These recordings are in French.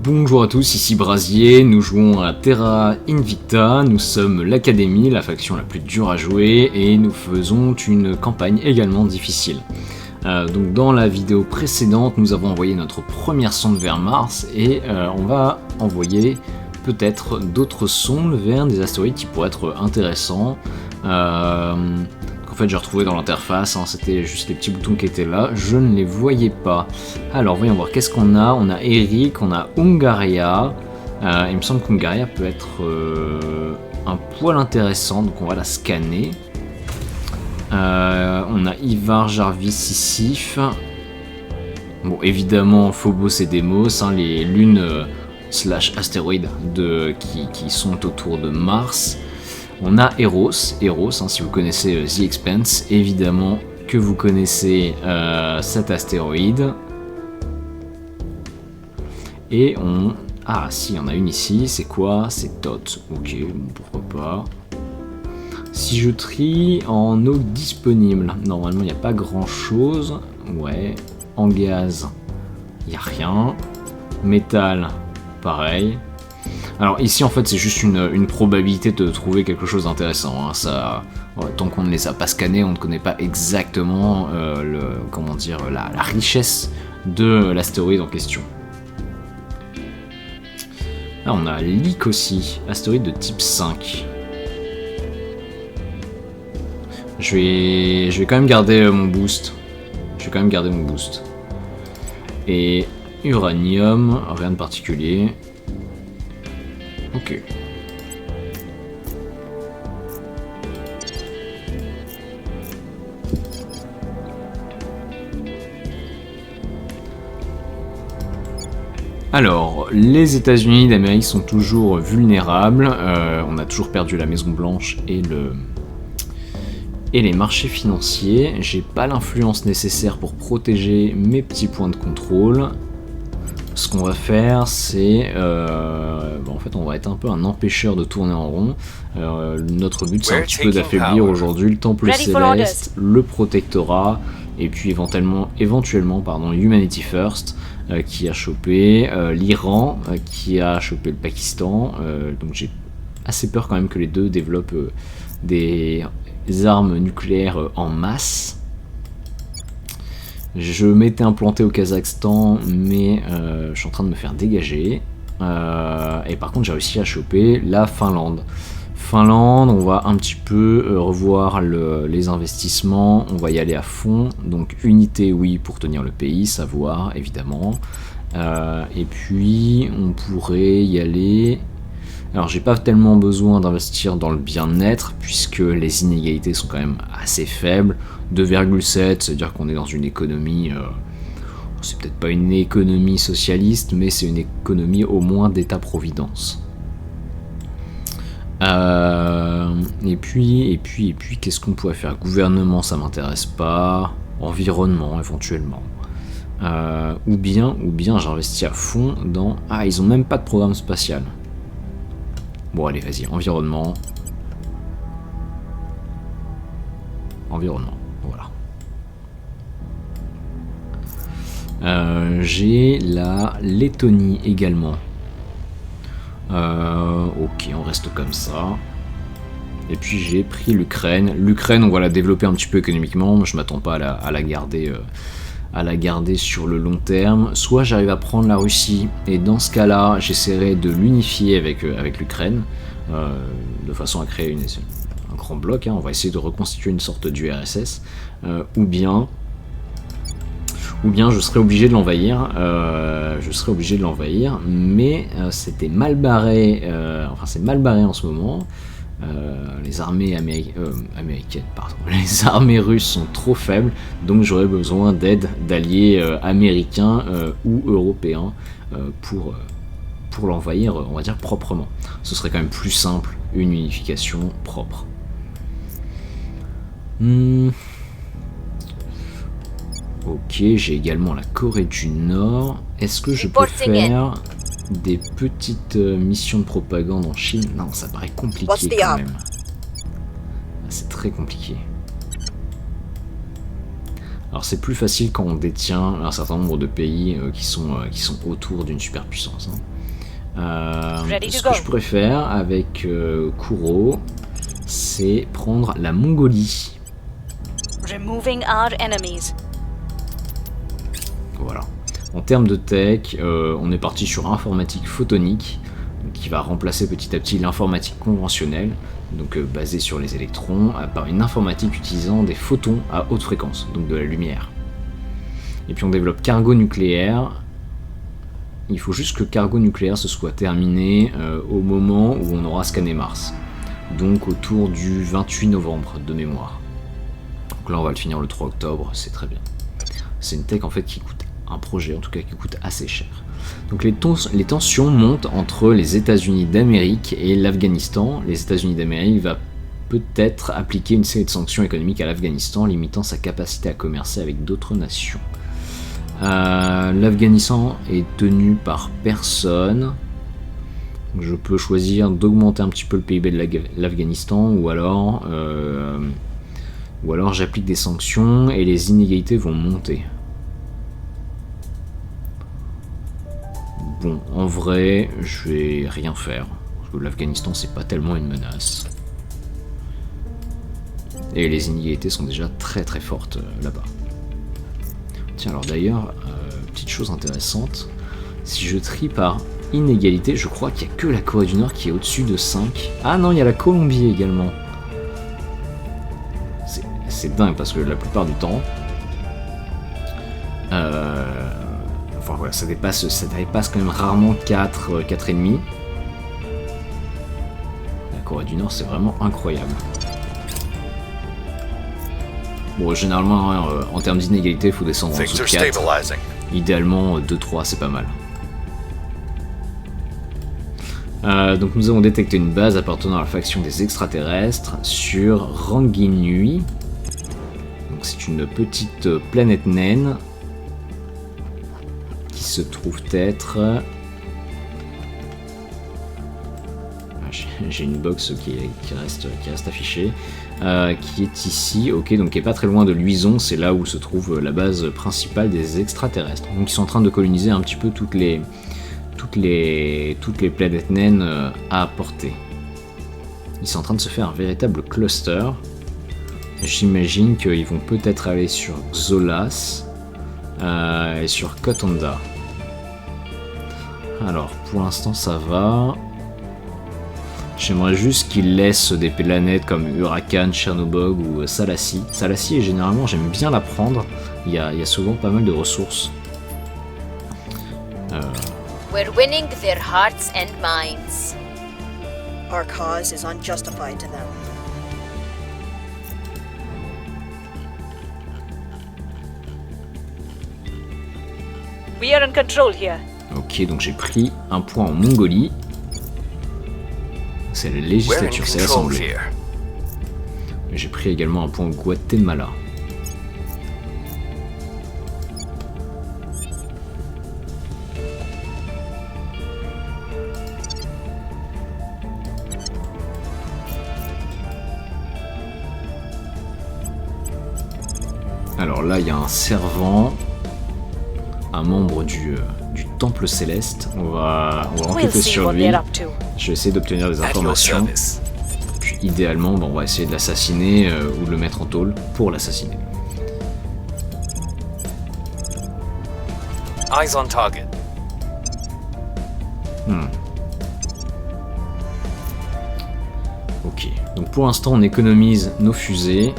Bonjour à tous, ici Brasier, nous jouons à Terra Invicta, nous sommes l'académie, la faction la plus dure à jouer, et nous faisons une campagne également difficile. Donc dans la vidéo précédente, nous avons envoyé notre première sonde vers Mars, et on va envoyer peut-être d'autres sondes vers des astéroïdes qui pourraient être intéressants. En fait j'ai retrouvé dans l'interface, c'était juste les petits boutons qui étaient là, je ne les voyais pas. Alors voyons voir, qu'est-ce qu'on a? On a Eric, on a Hungaria, il me semble qu'Hungaria peut être un poil intéressant, donc on va la scanner. On a Ivar, Jarvis, Sisyphe. Bon évidemment Phobos et Deimos, les lunes / astéroïdes qui sont autour de Mars. On a Eros, si vous connaissez The Expanse, évidemment que vous connaissez cet astéroïde. Et on... Ah si, il y en a une ici, c'est quoi? C'est Thoth, ok, pourquoi pas. Si je trie en eau disponible, normalement il n'y a pas grand chose. Ouais, en gaz, il n'y a rien. Métal, pareil. Alors ici en fait c'est juste une probabilité de trouver quelque chose d'intéressant. Tant qu'on ne les a pas scannés, on ne connaît pas exactement la richesse de l'astéroïde en question. Là on a Leak aussi, astéroïde de type 5. Je vais quand même garder mon boost. Et uranium, rien de particulier. Ok. Alors, les États-Unis d'Amérique sont toujours vulnérables. On a toujours perdu la Maison Blanche et les marchés financiers. J'ai pas l'influence nécessaire pour protéger mes petits points de contrôle. Ce qu'on va faire, c'est... en fait, on va être un peu un empêcheur de tourner en rond. Notre but, c'est un petit peu d'affaiblir aujourd'hui le Temple Céleste, le Protectorat, et puis éventuellement Humanity First, qui a chopé l'Iran, qui a chopé le Pakistan. Donc j'ai assez peur quand même que les deux développent des armes nucléaires en masse. Je m'étais implanté au Kazakhstan, mais je suis en train de me faire dégager. Et par contre, j'ai réussi à choper la Finlande. On va un petit peu revoir les investissements. On va y aller à fond. Donc, unité, oui, pour tenir le pays. Savoir, évidemment. Et puis, on pourrait y aller... Alors, j'ai pas tellement besoin d'investir dans le bien-être, puisque les inégalités sont quand même assez faibles. 2,7, c'est-à-dire qu'on est dans une économie... c'est peut-être pas une économie socialiste, mais c'est une économie au moins d'État-providence. Et puis, qu'est-ce qu'on pourrait faire? Gouvernement, ça m'intéresse pas. Environnement, éventuellement. Ou bien j'investis à fond dans... Ah, ils ont même pas de programme spatial. Bon, allez, vas-y, environnement. Voilà. J'ai la Lettonie également. Ok, on reste comme ça. Et puis j'ai pris l'Ukraine. L'Ukraine, on va la développer un petit peu économiquement. Moi, je m'attends pas à la garder sur le long terme. Soit j'arrive à prendre la Russie, et dans ce cas-là, j'essaierai de l'unifier avec l'Ukraine, de façon à créer un grand bloc. On va essayer de reconstituer une sorte d'URSS, ou bien je serais obligé de l'envahir. Mais c'était mal barré. C'est mal barré en ce moment. Les armées américaines, les armées russes sont trop faibles, donc j'aurais besoin d'aide d'alliés américains ou européens pour l'envahir, on va dire proprement. Ce serait quand même plus simple, une unification propre. Ok, j'ai également la Corée du Nord. Est-ce que je peux faire des petites missions de propagande en Chine? Non, ça paraît compliqué quand même. C'est très compliqué. Alors c'est plus facile quand on détient un certain nombre de pays qui sont autour d'une superpuissance. Ce que je pourrais faire avec Kuro, c'est prendre la Mongolie. Removing our enemies. Voilà. En termes de tech, on est parti sur informatique photonique, qui va remplacer petit à petit l'informatique conventionnelle, donc basée sur les électrons, par une informatique utilisant des photons à haute fréquence, donc de la lumière. Et puis on développe cargo nucléaire. Il faut juste que cargo nucléaire se soit terminé au moment où on aura scanné Mars, donc autour du 28 novembre de mémoire. Donc là on va le finir le 3 octobre, c'est très bien. C'est une tech en fait qui coûte, un projet en tout cas qui coûte assez cher. Donc les tensions montent entre les États-Unis d'Amérique et l'Afghanistan. Les États-Unis d'Amérique va peut-être appliquer une série de sanctions économiques à l'Afghanistan, limitant sa capacité à commercer avec d'autres nations. L'Afghanistan est tenu par personne. Je peux choisir d'augmenter un petit peu le PIB de l'Afghanistan ou alors j'applique des sanctions et les inégalités vont monter. Bon, en vrai, je vais rien faire, parce que l'Afghanistan c'est pas tellement une menace. Et les inégalités sont déjà très très fortes là-bas. Tiens, alors d'ailleurs, petite chose intéressante, si je trie par inégalité, je crois qu'il n'y a que la Corée du Nord qui est au-dessus de 5. Ah non, il y a la Colombie également. C'est dingue, parce que la plupart du temps... Enfin voilà, ça dépasse quand même rarement 4,5. La Corée du Nord, c'est vraiment incroyable. Bon, généralement, en termes d'inégalité, il faut descendre en dessous de 4. Idéalement, 2-3, c'est pas mal. Donc nous avons détecté une base appartenant à la faction des extraterrestres sur Ranginui. Donc c'est une petite planète naine qui se trouve être... J'ai une box qui reste affichée, qui est ici, ok, donc qui est pas très loin de Luison, c'est là où se trouve la base principale des extraterrestres. Donc ils sont en train de coloniser un petit peu toutes les planètes naines à portée. Ils sont en train de se faire un véritable cluster. J'imagine qu'ils vont peut-être aller sur Xolas et sur Kotonda. Alors pour l'instant ça va. J'aimerais juste qu'ils laissent des planètes comme Huracan, Chernobog ou Salassi. Salassi, généralement, j'aime bien la prendre. Il y a souvent pas mal de ressources. We're winning their hearts and minds. Our cause is unjustified to them. We are in control here. Ok, donc j'ai pris un point en Mongolie. C'est la législature, c'est l'Assemblée. J'ai pris également un point au Guatemala. Alors là, il y a un servant, un membre du Temple Céleste. On va enquêter sur lui. Je vais essayer d'obtenir des informations. Puis idéalement, on va essayer de l'assassiner ou de le mettre en tôle pour l'assassiner. Eyes on target. Ok, donc pour l'instant on économise nos fusées.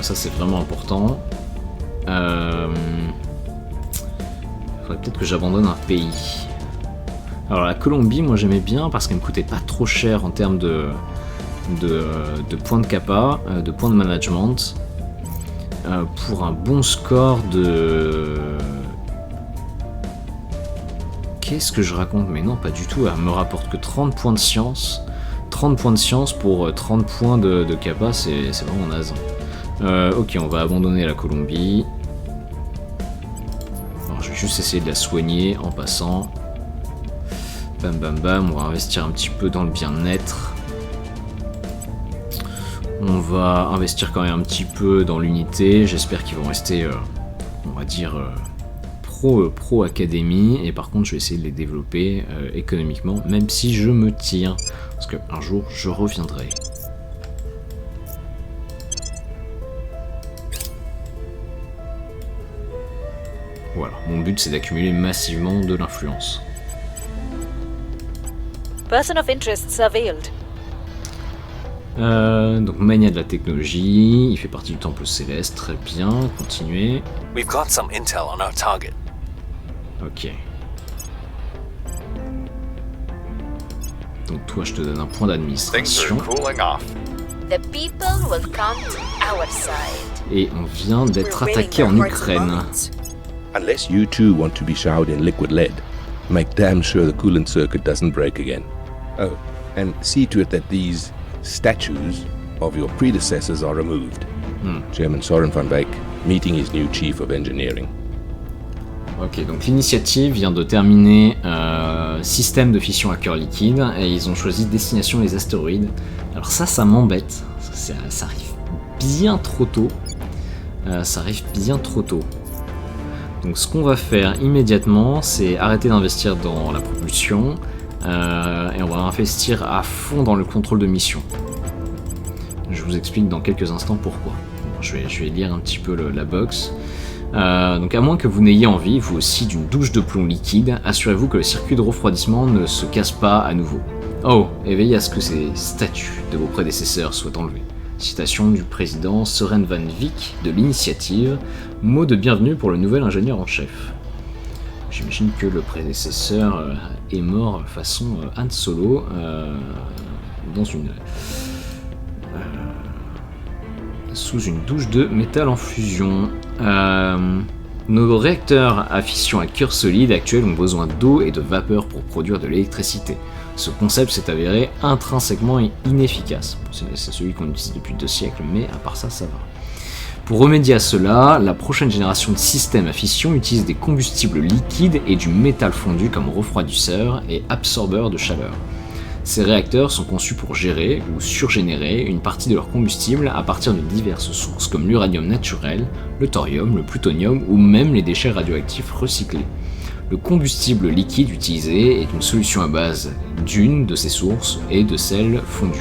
Ça c'est vraiment important. Faudrait peut-être que j'abandonne un pays. Alors la Colombie, moi j'aimais bien parce qu'elle me coûtait pas trop cher en termes de points de capa, de points de management. Pour un bon score de... Qu'est-ce que je raconte? Mais non, pas du tout, elle me rapporte que 30 points de science. 30 points de science pour 30 points de capa, c'est vraiment naze. Ok, on va abandonner la Colombie. Alors je vais juste essayer de la soigner en passant. Bam bam bam, on va investir un petit peu dans le bien-être. On va investir quand même un petit peu dans l'unité. J'espère qu'ils vont rester, on va dire, pro académie, et par contre je vais essayer de les développer économiquement, même si je me tire, parce qu'un jour je reviendrai. Voilà, mon but c'est d'accumuler massivement de l'influence. Person of interest surveilled. Donc mania de la technologie, il fait partie du temple céleste, très bien, continuez. We've got some intel on our target. Ok. Donc toi je te donne un point d'administration. cooling off. The people will come to our side. Et on vient d'être attaqué en Ukraine. Unless you too want to be showered in liquid lead, make damn sure the coolant circuit doesn't break again. Oh, and see to it that these statues of your predecessors are removed. Chairman Soren van Beek, meeting his new chief of engineering. Ok, donc l'initiative vient de terminer système de fission à cœur liquide, et ils ont choisi destination les astéroïdes. Alors ça m'embête, parce que ça arrive bien trop tôt. Donc ce qu'on va faire immédiatement, c'est arrêter d'investir dans la propulsion, et on va investir à fond dans le contrôle de mission. Je vous explique dans quelques instants pourquoi. Bon, je vais lire un petit peu la box. Donc à moins que vous n'ayez envie, vous aussi, d'une douche de plomb liquide, assurez-vous que le circuit de refroidissement ne se casse pas à nouveau. Oh, et veillez à ce que ces statues de vos prédécesseurs soient enlevées. Citation du président Soren van Beek de l'initiative, mot de bienvenue pour le nouvel ingénieur en chef. J'imagine que le prédécesseur est mort façon Han Solo sous une douche de métal en fusion. Nos réacteurs à fission à cœur solide actuels ont besoin d'eau et de vapeur pour produire de l'électricité. Ce concept s'est avéré intrinsèquement inefficace. C'est celui qu'on utilise depuis 2 siècles, mais à part ça, ça va. Pour remédier à cela, la prochaine génération de systèmes à fission utilise des combustibles liquides et du métal fondu comme refroidisseur et absorbeur de chaleur. Ces réacteurs sont conçus pour gérer ou surgénérer une partie de leur combustible à partir de diverses sources comme l'uranium naturel, le thorium, le plutonium ou même les déchets radioactifs recyclés. Le combustible liquide utilisé est une solution à base d'une de ces sources et de sel fondu.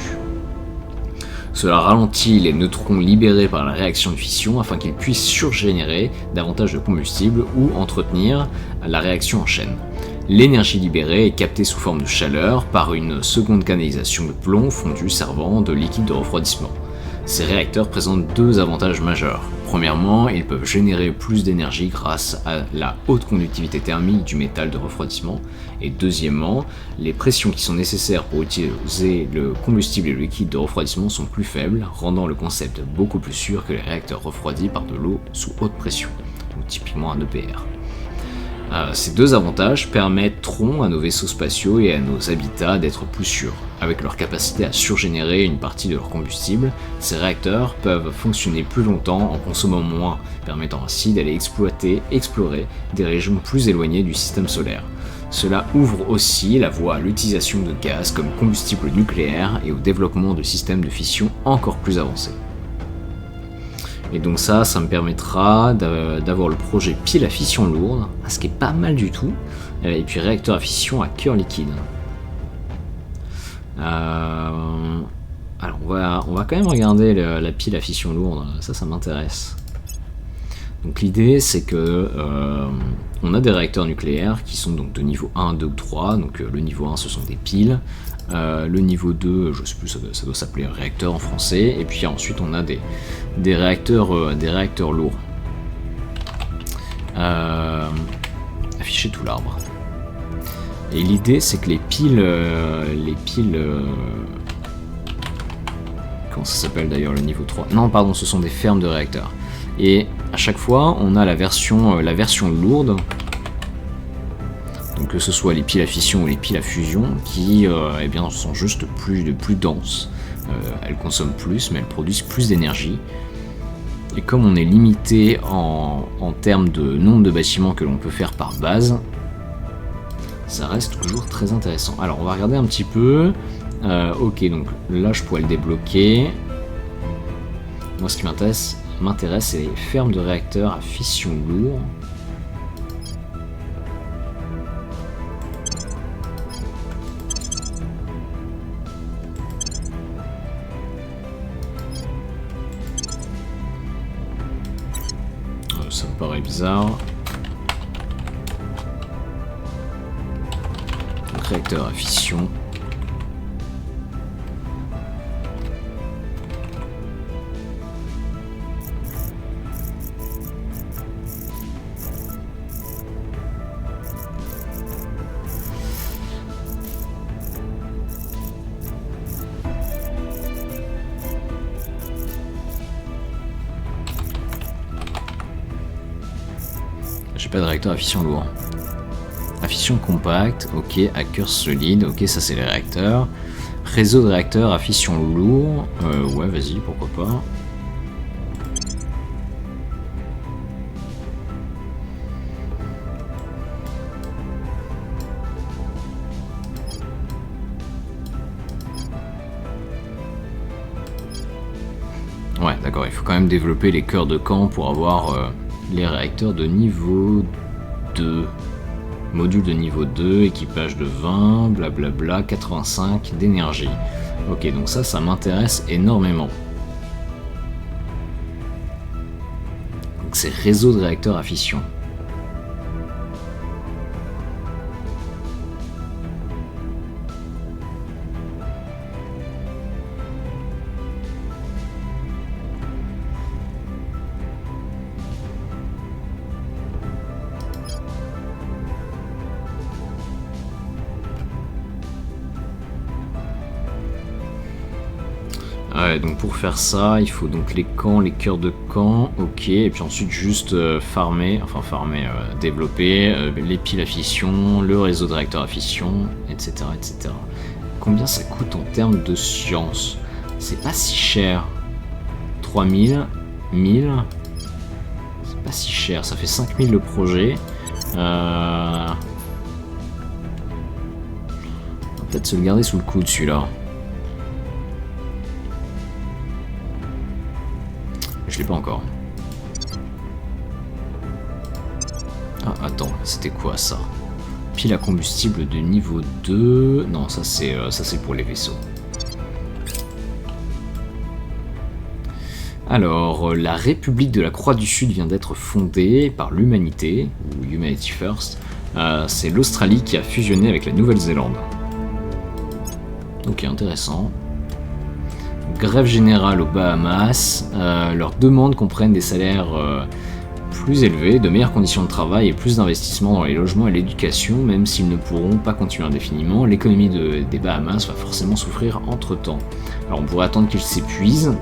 Cela ralentit les neutrons libérés par la réaction de fission afin qu'ils puissent surgénérer davantage de combustible ou entretenir la réaction en chaîne. L'énergie libérée est captée sous forme de chaleur par une seconde canalisation de plomb fondu servant de liquide de refroidissement. Ces réacteurs présentent 2 avantages majeurs. Premièrement, ils peuvent générer plus d'énergie grâce à la haute conductivité thermique du métal de refroidissement. Et deuxièmement, les pressions qui sont nécessaires pour utiliser le combustible et le liquide de refroidissement sont plus faibles, rendant le concept beaucoup plus sûr que les réacteurs refroidis par de l'eau sous haute pression, donc typiquement un EPR. Ces 2 avantages permettront à nos vaisseaux spatiaux et à nos habitats d'être plus sûrs. Avec leur capacité à surgénérer une partie de leur combustible, ces réacteurs peuvent fonctionner plus longtemps en consommant moins, permettant ainsi d'aller explorer des régions plus éloignées du système solaire. Cela ouvre aussi la voie à l'utilisation de gaz comme combustible nucléaire et au développement de systèmes de fission encore plus avancés. Et donc ça me permettra d'avoir le projet pile à fission lourde, ce qui est pas mal du tout, et puis réacteur à fission à cœur liquide. Alors on va quand même regarder la pile à fission lourde, ça m'intéresse. Donc l'idée c'est que on a des réacteurs nucléaires qui sont donc de niveau 1, 2 ou 3, donc le niveau 1 ce sont des piles, le niveau 2, je sais plus, ça doit s'appeler réacteur en français, et puis ensuite on a des réacteurs lourds. Afficher tout l'arbre. Et l'idée c'est que les piles comment ça s'appelle d'ailleurs le niveau 3 ? Non pardon, ce sont des fermes de réacteurs. Et à chaque fois on a la version lourde, donc que ce soit les piles à fission ou les piles à fusion, qui sont juste plus denses. Elles consomment plus, mais elles produisent plus d'énergie. Et comme on est limité en termes de nombre de bâtiments que l'on peut faire par base, ça reste toujours très intéressant. Alors on va regarder un petit peu. Ok, donc là je pourrais le débloquer. Moi ce qui m'intéresse, c'est les fermes de réacteurs à fission lourd. oreille bizarre. Donc, réacteur à fission. J'ai pas de réacteur à fission lourd. À fission compacte, ok. Hacker solide, ok, ça c'est les réacteurs. Réseau de réacteurs à fission lourd, ouais, vas-y, pourquoi pas. Ouais, d'accord, il faut quand même développer les cœurs de camp pour avoir les réacteurs de niveau 2. Module de niveau 2, équipage de 20, blablabla, 85 d'énergie. Ok, donc ça m'intéresse énormément. Donc c'est réseau de réacteurs à fission. Ouais, donc pour faire ça, il faut donc les camps, les cœurs de camp, ok, et puis ensuite juste développer les piles à fission, le réseau de réacteurs à fission, etc., etc. Combien ça coûte en termes de science? C'est pas si cher. 3000, 1000, c'est pas si cher, ça fait 5000 le projet. On va peut-être se le garder sous le coude celui-là. Je l'ai pas encore. Ah, attends, c'était quoi ça? Pile à combustible de niveau 2. Non, ça c'est pour les vaisseaux. Alors, la République de la Croix du Sud vient d'être fondée par l'humanité, ou Humanity First. C'est l'Australie qui a fusionné avec la Nouvelle-Zélande. Ok, intéressant. Grève générale aux Bahamas. Leurs demandes comprennent des salaires plus élevés, de meilleures conditions de travail et plus d'investissements dans les logements et l'éducation, même s'ils ne pourront pas continuer indéfiniment. L'économie des Bahamas va forcément souffrir entre-temps. Alors on pourrait attendre qu'ils s'épuisent,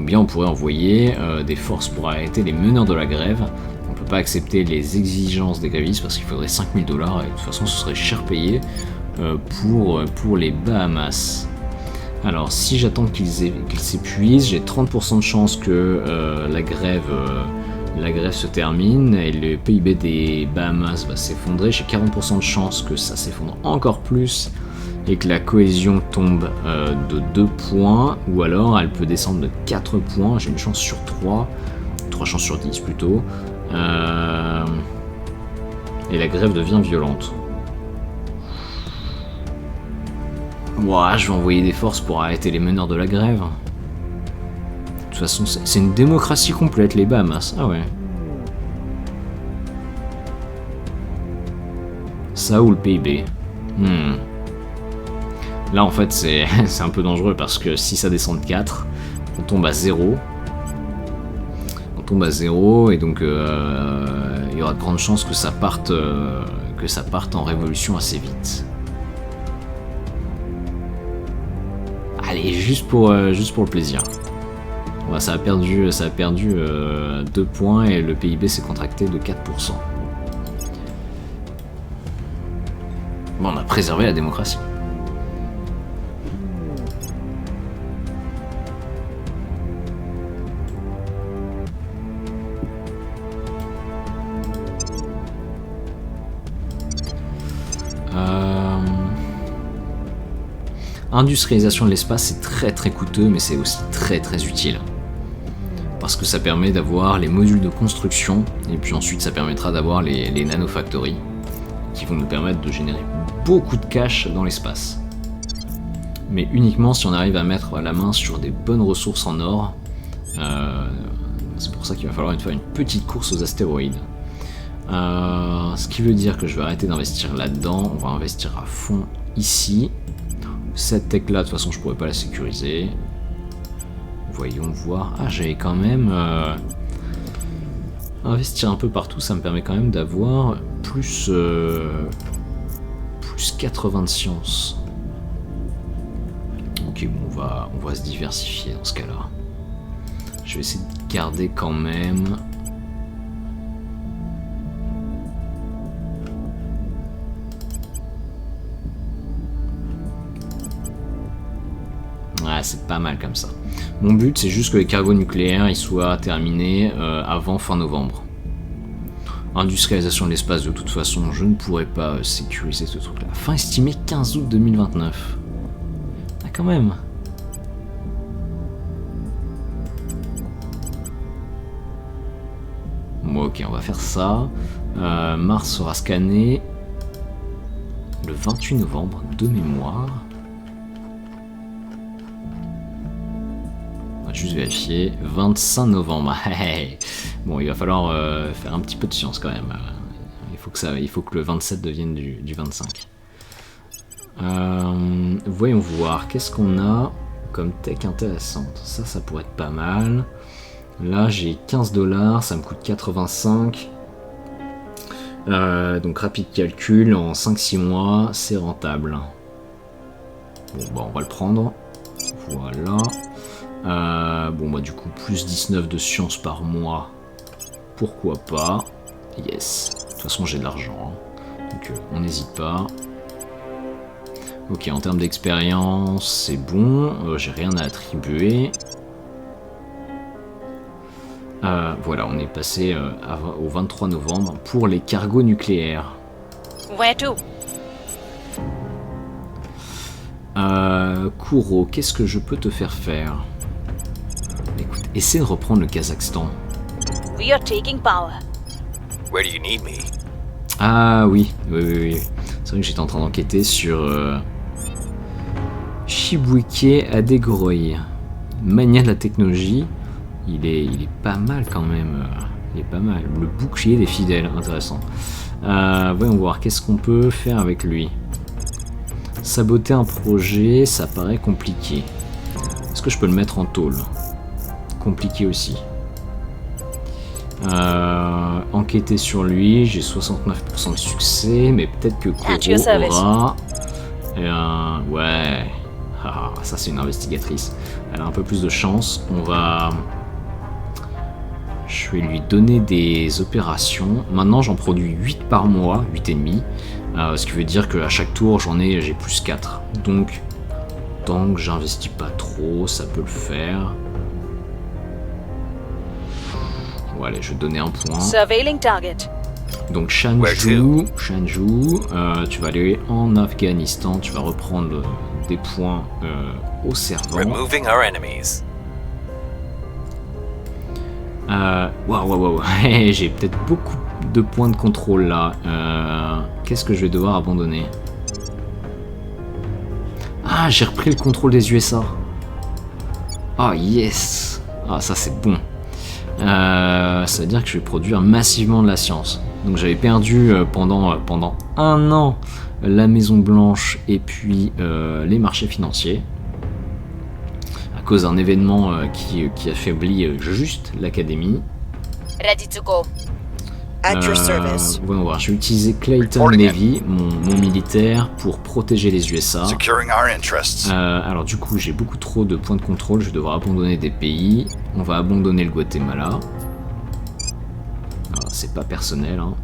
ou bien on pourrait envoyer des forces pour arrêter les meneurs de la grève. On ne peut pas accepter les exigences des grévistes parce qu'il faudrait 5000 $, et de toute façon ce serait cher payé pour les Bahamas. Alors si j'attends qu'ils s'épuisent, j'ai 30% de chance que la grève se termine et le PIB des Bahamas va s'effondrer. J'ai 40% de chance que ça s'effondre encore plus et que la cohésion tombe de 2 points, ou alors elle peut descendre de 4 points. J'ai une chance sur 3 chances sur 10 plutôt. Et la grève devient violente. Ouah, je vais envoyer des forces pour arrêter les meneurs de la grève. De toute façon, c'est une démocratie complète, les Bahamas. Ah ouais. Ça ou le PIB. Là, en fait, c'est un peu dangereux parce que si ça descend de 4, on tombe à 0. On tombe à 0 et donc il y aura de grandes chances que ça parte en révolution assez vite. Allez, juste pour le plaisir. Ouais, ça a perdu 2 points et le PIB s'est contracté de 4%. Bon, on a préservé la démocratie. Industrialisation de l'espace, c'est très très coûteux, mais c'est aussi très très utile. Parce que ça permet d'avoir les modules de construction, et puis ensuite ça permettra d'avoir les nanofactories, qui vont nous permettre de générer beaucoup de cash dans l'espace. Mais uniquement si on arrive à mettre la main sur des bonnes ressources en or, C'est pour ça qu'il va falloir faire une petite course aux astéroïdes. Ce qui veut dire que je vais arrêter d'investir là-dedans. On va investir à fond ici. Cette tech là, de toute façon, je pourrais pas la sécuriser. Voyons voir. Ah, j'avais quand même... investir un peu partout, ça me permet quand même d'avoir plus 80 de science. Ok, bon, on va se diversifier dans ce cas-là. Je vais essayer de garder quand même... Ouais, c'est pas mal comme ça. Mon but, c'est juste que les cargos nucléaires ils soient terminés avant fin novembre. Industrialisation de l'espace, de toute façon, je ne pourrais pas sécuriser ce truc-là. Fin estimée 15 août 2029. Ah, quand même. Bon, ok, on va faire ça. Mars sera scanné le 28 novembre de mémoire. Juste vérifier, 25 novembre. Bon, il va falloir faire un petit peu de science quand même. Il faut que le 27 devienne du 25. Voyons voir, qu'est-ce qu'on a comme tech intéressante. Ça pourrait être pas mal. Là, j'ai 15$, ça me coûte 85. Donc rapide calcul, en 5-6 mois, c'est rentable. Bon, bah on va le prendre. Voilà. Bon bah du coup plus 19 de science par mois, pourquoi pas. Yes, de toute façon j'ai de l'argent, hein. Donc on n'hésite pas. Ok, en termes d'expérience c'est bon, j'ai rien à attribuer. Voilà, on est passé au 23 novembre pour les cargos nucléaires. Where to? Kuro, qu'est-ce que je peux te faire faire? Écoute, essaie de reprendre le Kazakhstan. We are taking power. Where do you need me? Ah oui. C'est vrai que j'étais en train d'enquêter sur Chibuike Adegoroy. Mania de la technologie. Il est pas mal quand même. Il est pas mal. Le bouclier des fidèles, intéressant. Voyons voir, qu'est-ce qu'on peut faire avec lui? Saboter un projet, ça paraît compliqué. Est-ce que je peux le mettre en tôle? Compliqué aussi. Enquêter sur lui, j'ai 69% de succès, mais peut-être que Kuro aura... ouais, ça c'est une investigatrice. Elle a un peu plus de chance. Je vais lui donner des opérations. Maintenant j'en produis 8 par mois, 8,5. Ce qui veut dire qu'à chaque tour j'ai plus 4. Donc, tant que j'investis pas trop, ça peut le faire. Bon, allez, je vais te donner un point. Surveilling target. Donc Shanju, tu vas aller en Afghanistan, tu vas reprendre des points au servant. Removing our enemies. Waouh, j'ai peut-être beaucoup de points de contrôle là. Qu'est-ce que je vais devoir abandonner? Ah, j'ai repris le contrôle des USA. Ah, yes. Ah, ça c'est bon. Ça veut dire que je vais produire massivement de la science. Donc j'avais perdu pendant 1 an la Maison Blanche et puis les marchés financiers à cause d'un événement qui affaiblit juste l'académie. Ready to go. At your service. Voyons voir, je vais utiliser Clayton Navy, mon militaire, pour protéger les USA. Securing our interests. Alors du coup, j'ai beaucoup trop de points de contrôle, je vais devoir abandonner des pays. On va abandonner le Guatemala. C'est pas personnel, hein.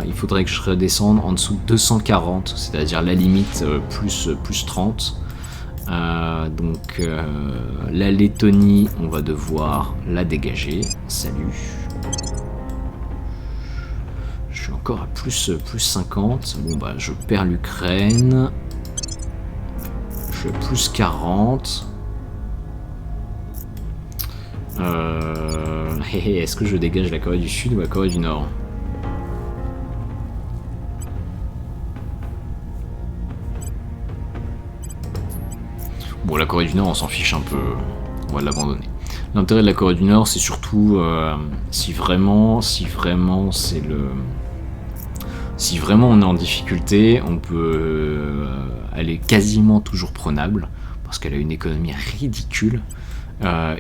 Il faudrait que je redescende en dessous de 240, c'est-à-dire la limite plus 30. Donc la Lettonie, on va devoir la dégager. Salut. Je suis encore à plus 50. Bon bah je perds l'Ukraine. Je suis à plus 40. Est-ce que je dégage la Corée du Sud ou la Corée du Nord? Bon, la Corée du Nord, on s'en fiche un peu. On va l'abandonner. L'intérêt de la Corée du Nord, c'est surtout si vraiment on est en difficulté, on peut elle est quasiment toujours prenable parce qu'elle a une économie ridicule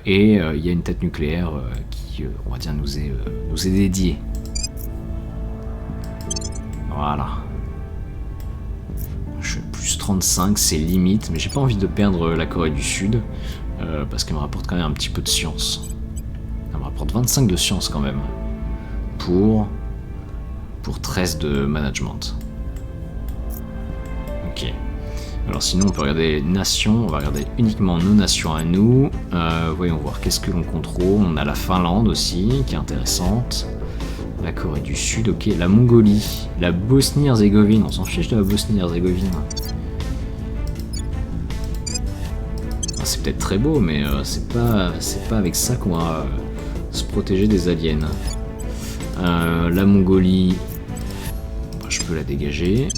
et il y a une tête nucléaire qui, on va dire, nous est dédiée. Voilà. Je suis plus 35, c'est limite, mais j'ai pas envie de perdre la Corée du Sud parce qu'elle me rapporte quand même un petit peu de science. Elle me rapporte 25 de science quand même pour 13 de management. Ok. Alors sinon on peut regarder les nations, on va regarder uniquement nos nations à nous. Voyons voir qu'est-ce que l'on contrôle. On a la Finlande aussi, qui est intéressante. La Corée du Sud, ok. La Mongolie, la Bosnie-Herzégovine, on s'en fiche de la Bosnie-Herzégovine. Ah, c'est peut-être très beau, mais c'est pas avec ça qu'on va se protéger des aliens. La Mongolie, je peux la dégager.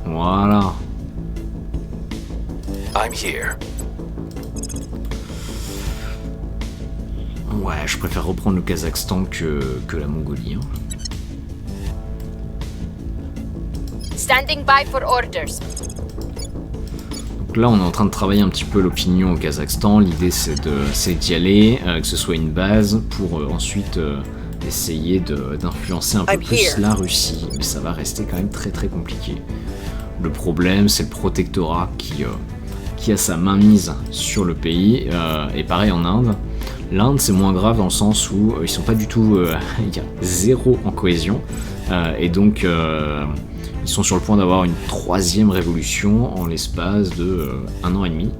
Voilà. I'm here. Ouais, je préfère reprendre le Kazakhstan que la Mongolie. Hein. Standing by for orders. Donc là, on est en train de travailler un petit peu l'opinion au Kazakhstan. L'idée, c'est d'y aller, que ce soit une base pour ensuite essayer d'influencer un peu plus la Russie. Mais ça va rester quand même très très compliqué. Le problème, c'est le protectorat qui a sa mainmise sur le pays. Et pareil en Inde. L'Inde, c'est moins grave dans le sens où ils sont pas du tout... il y a zéro en cohésion. Et donc, ils sont sur le point d'avoir une 3e révolution en l'espace de 1 an et demi.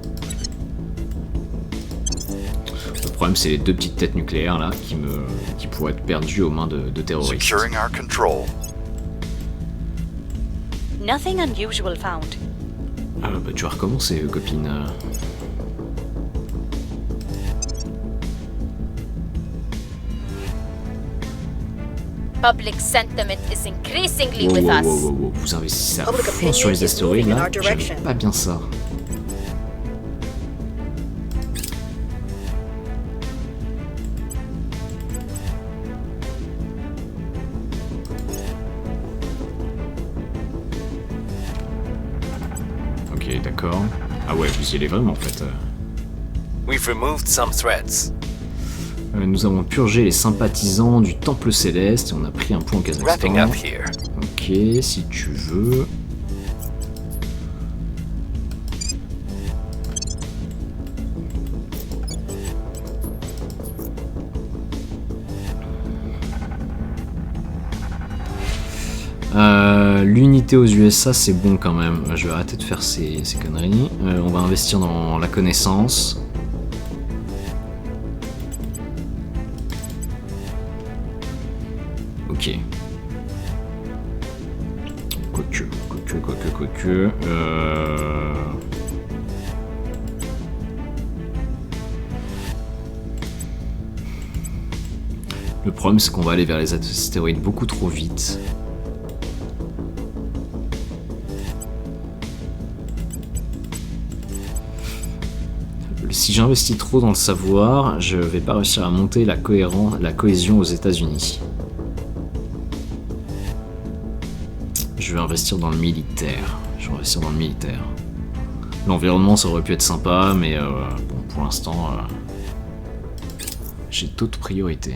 Le problème, c'est les 2 petites têtes nucléaires là qui pourraient être perdues aux mains de terroristes. Securing our control. Nothing unusual found. Bah, tu vas recommencer, copine. Public sentiment is increasingly with us. Wow. Vous investissez à Public fond opinion sur les is astéroïdes moving in là, our j'aime direction. pas bien ça. Ok, d'accord. Ah ouais, vous y allez vraiment en fait. We've removed some threats. Nous avons purgé les sympathisants du Temple Céleste et on a pris un point au Wrapping Kazakhstan. up here. Ok, si tu veux. L'unité aux USA, c'est bon quand même. Je vais arrêter de faire ces conneries. On va investir dans la connaissance. Ok. Quoique. Le problème, c'est qu'on va aller vers les astéroïdes beaucoup trop vite. Si j'investis trop dans le savoir, je vais pas réussir à monter la cohésion aux États-Unis. Je vais investir dans le militaire. L'environnement, ça aurait pu être sympa, mais bon, pour l'instant, j'ai d'autres priorités.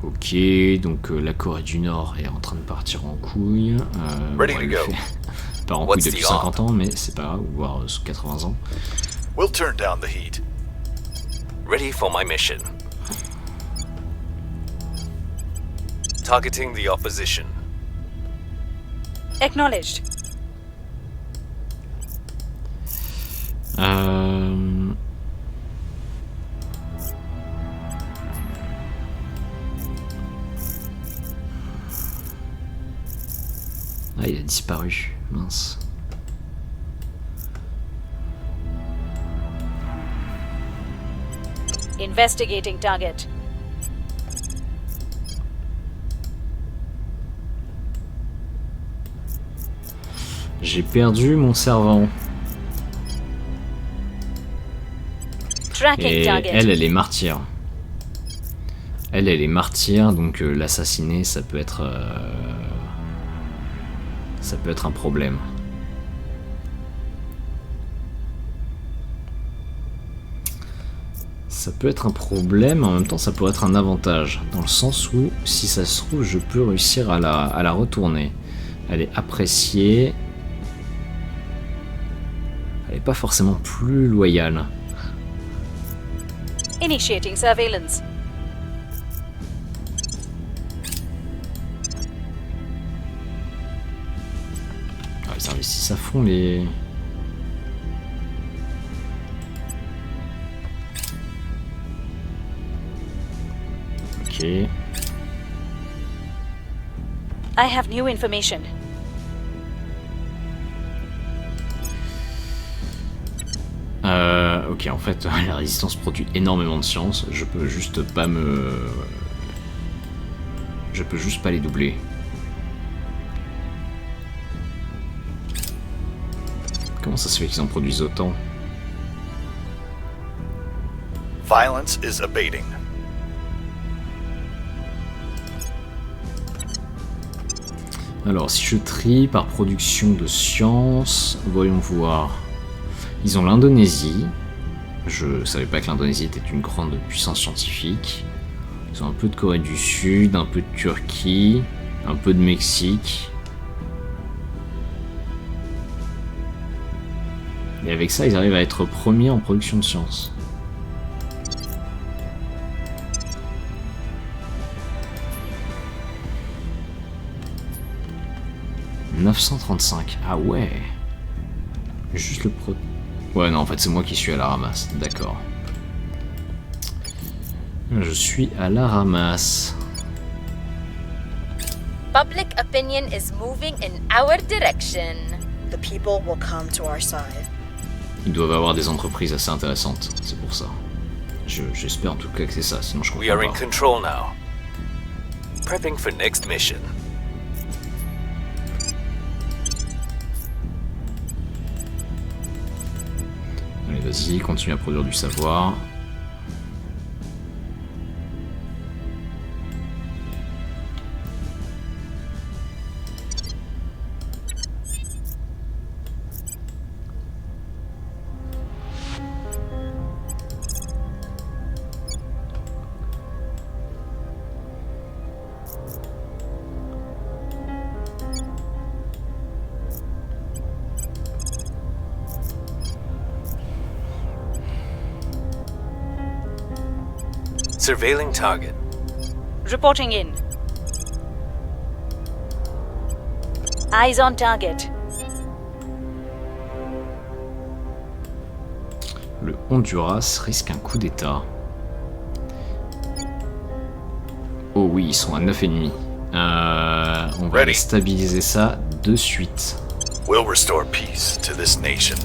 Ok, donc la Corée du Nord est en train de partir en couille. Ready to elle go. part en couille What's depuis the 50 ans, mais c'est pas grave, voire 80 ans. We'll turn down the heat. Ready for my mission. Targeting the opposition. Acknowledged. Ah, il a disparu, mince. Investigating target. J'ai perdu mon servant. Tracking Et target. elle est martyre. Elle est martyre, donc l'assassiner, ça peut être un problème. Ça peut être un problème, en même temps ça pourrait être un avantage, dans le sens où, si ça se trouve, je peux réussir à la retourner. Elle est appréciée. Elle n'est pas forcément plus loyale. Initiating surveillance. Ah, ils investissent à fond les... Ok. I have new information. Ok, en fait, la résistance produit énormément de science. Je peux juste pas les doubler. Comment ça se fait qu'ils en produisent autant? Violence is abating. Alors, si je trie par production de science, voyons voir. Ils ont l'Indonésie. Je savais pas que l'Indonésie était une grande puissance scientifique. Ils ont un peu de Corée du Sud, un peu de Turquie, un peu de Mexique. Et avec ça, ils arrivent à être premiers en production de science. « 935. Ah ouais. Juste le pro... Ouais, non, en fait, c'est moi qui suis à la ramasse. D'accord. Je suis à la ramasse. Public opinion is moving in our direction. The people will come to our side. Ils doivent avoir des entreprises assez intéressantes, c'est pour ça. J'espère en tout cas que c'est ça, sinon je We are in comprends pas. control now. Prepping for next mission. Allez, vas-y, continue à produire du savoir. Surveilling target. Reporting in. Eyes on target. Le Honduras risque un coup d'état. Oh oui, ils sont à 9,5. On va aller stabiliser ça de suite. We'll restore peace to this nation.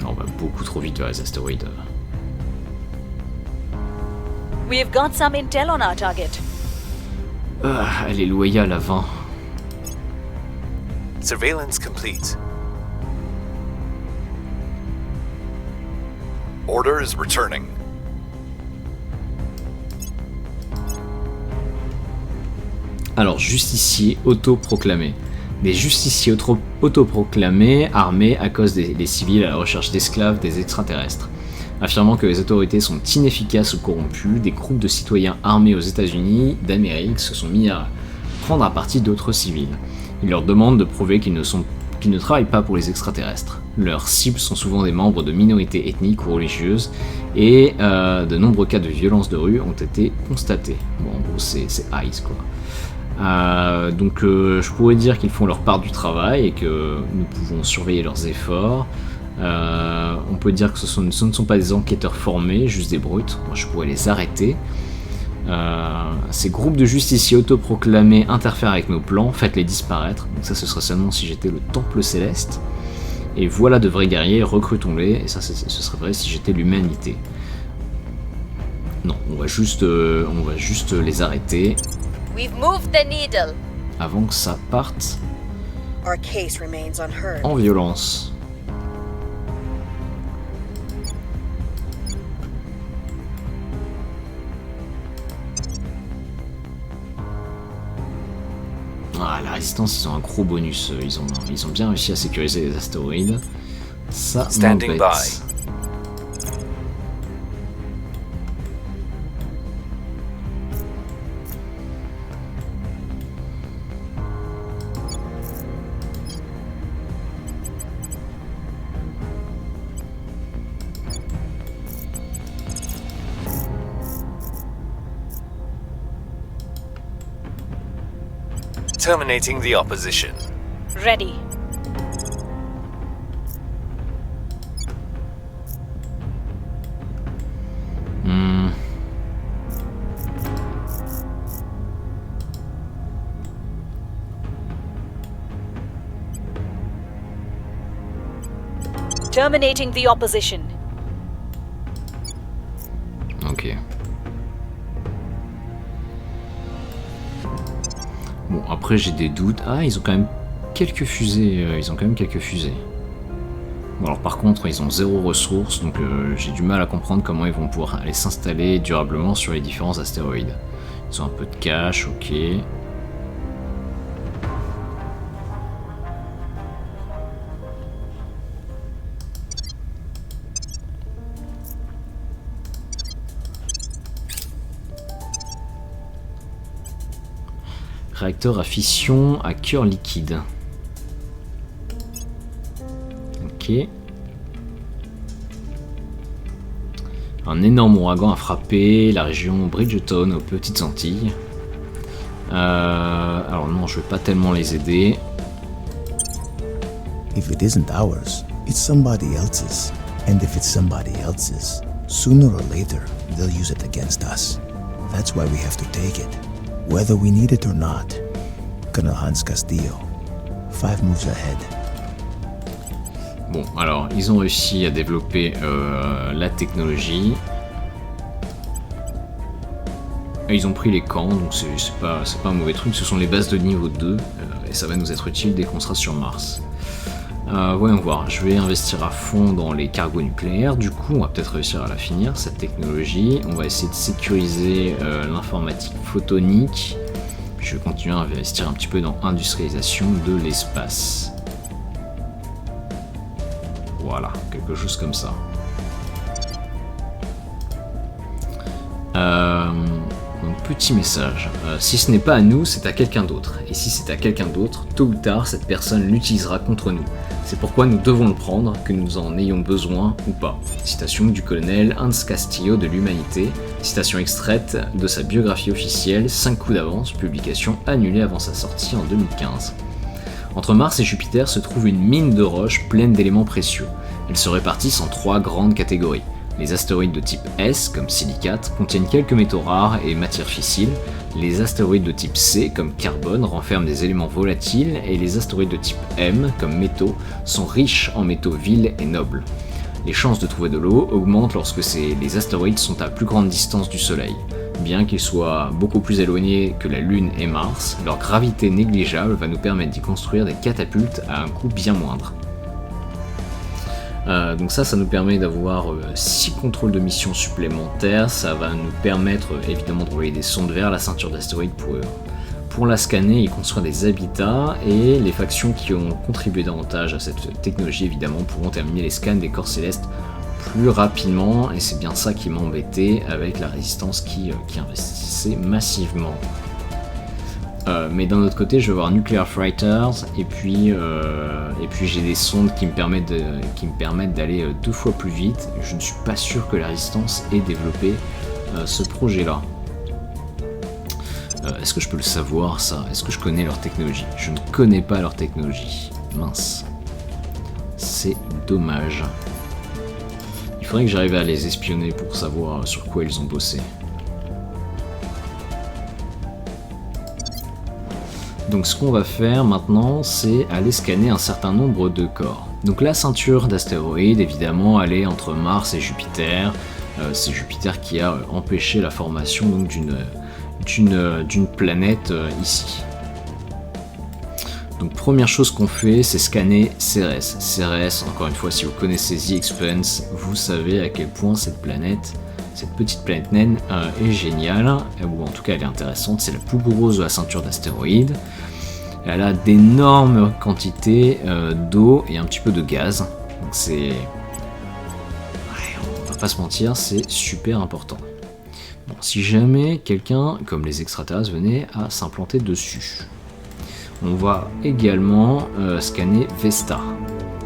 On va beaucoup trop vite vers les astéroïdes. We have got some intel on our target. Ah, elle est loyale à 20. Surveillance complete. Order is returning. Alors, justiciers autoproclamés. Des justiciers autoproclamés armés à cause des civils à la recherche d'esclaves des extraterrestres. Affirmant que les autorités sont inefficaces ou corrompues, des groupes de citoyens armés aux États-Unis d'Amérique se sont mis à prendre à partie d'autres civils. Ils leur demandent de prouver qu'ils ne travaillent pas pour les extraterrestres. Leurs cibles sont souvent des membres de minorités ethniques ou religieuses, et de nombreux cas de violence de rue ont été constatés. Bon, en gros, c'est ICE, quoi. Donc je pourrais dire qu'ils font leur part du travail et que nous pouvons surveiller leurs efforts. On peut dire que ce ne sont pas des enquêteurs formés, juste des brutes. Moi je pourrais les arrêter. Ces groupes de justiciers autoproclamés interfèrent avec nos plans, faites-les disparaître. Donc ça ce serait seulement si j'étais le Temple Céleste. Et voilà de vrais guerriers, recrutons-les. Et ça, ce serait vrai si j'étais l'humanité. Non, on va juste les arrêter We've moved the needle. avant que ça parte Our case remains unheard. en violence. Ah, la résistance, ils ont un gros bonus. Ils ont bien réussi à sécuriser les astéroïdes. Ça Standing m'embête. Terminating the opposition. Ready. Terminating the opposition. Ok. Bon, après j'ai des doutes. Ah, ils ont quand même quelques fusées. Bon, alors par contre, ils ont 0 ressources, donc j'ai du mal à comprendre comment ils vont pouvoir aller s'installer durablement sur les différents astéroïdes. Ils ont un peu de cash, ok. Réacteur à fission à cœur liquide. Ok. Un énorme ouragan a frappé la région Bridgeton aux Petites Antilles. Alors non, je vais pas tellement les aider. If it isn't ours, it's somebody else's. And if it's somebody else's, sooner or later, they'll use it against us. That's why we have to take it, whether we need it or not. Colonel Hans Castillo, 5 moves ahead. Bon, alors, ils ont réussi à développer la technologie. Et ils ont pris les camps, donc c'est pas un mauvais truc. Ce sont les bases de niveau 2, et ça va nous être utile dès qu'on sera sur Mars. Voyons voir, je vais investir à fond dans les cargos nucléaires. Du coup, on va peut-être réussir à la finir, cette technologie. On va essayer de sécuriser l'informatique photonique. Puis je vais continuer à investir un petit peu dans l'industrialisation de l'espace. Voilà, quelque chose comme ça. Donc, petit message. Si ce n'est pas à nous, c'est à quelqu'un d'autre. Et si c'est à quelqu'un d'autre, tôt ou tard, cette personne l'utilisera contre nous. C'est pourquoi nous devons le prendre, que nous en ayons besoin ou pas. Citation du colonel Hans Castillo de l'Humanité. Citation extraite de sa biographie officielle, 5 coups d'avance, publication annulée avant sa sortie en 2015. Entre Mars et Jupiter se trouve une mine de roches pleine d'éléments précieux. Ils se répartissent en 3 grandes catégories. Les astéroïdes de type S, comme silicate, contiennent quelques métaux rares et matières fissiles. Les astéroïdes de type C, comme carbone, renferment des éléments volatiles. Et les astéroïdes de type M, comme métaux, sont riches en métaux vils et nobles. Les chances de trouver de l'eau augmentent lorsque les astéroïdes sont à plus grande distance du Soleil. Bien qu'ils soient beaucoup plus éloignés que la Lune et Mars, leur gravité négligeable va nous permettre d'y construire des catapultes à un coût bien moindre. Donc ça nous permet d'avoir 6 contrôles de mission supplémentaires. Ça va nous permettre évidemment d'envoyer des sondes vers la ceinture d'astéroïdes pour la scanner et construire des habitats. Et les factions qui ont contribué davantage à cette technologie évidemment pourront terminer les scans des corps célestes plus rapidement. Et c'est bien ça qui m'a embêté avec la résistance qui investissait massivement. Mais d'un autre côté, je vais avoir Nuclear Fighters et puis j'ai des sondes qui me permettent d'aller 2 fois plus vite. Je ne suis pas sûr que la résistance ait développé ce projet-là. Est-ce que je peux le savoir ça? Est-ce que je connais leur technologie? Je ne connais pas leur technologie. Mince. C'est dommage. Il faudrait que j'arrive à les espionner pour savoir sur quoi ils ont bossé. Donc ce qu'on va faire maintenant, c'est aller scanner un certain nombre de corps. Donc la ceinture d'astéroïdes, évidemment, elle est entre Mars et Jupiter. C'est Jupiter qui a empêché la formation donc, d'une planète ici. Donc première chose qu'on fait, c'est scanner Cérès. Cérès, encore une fois, si vous connaissez The Expanse, vous savez à quel point cette petite planète naine est géniale, ou en tout cas elle est intéressante, c'est la plus grosse de la ceinture d'astéroïdes. Elle a d'énormes quantités d'eau et un petit peu de gaz, donc c'est... Ouais, on va pas se mentir, c'est super important. Bon, si jamais quelqu'un, comme les extraterrestres, venait à s'implanter dessus. On va également scanner Vesta,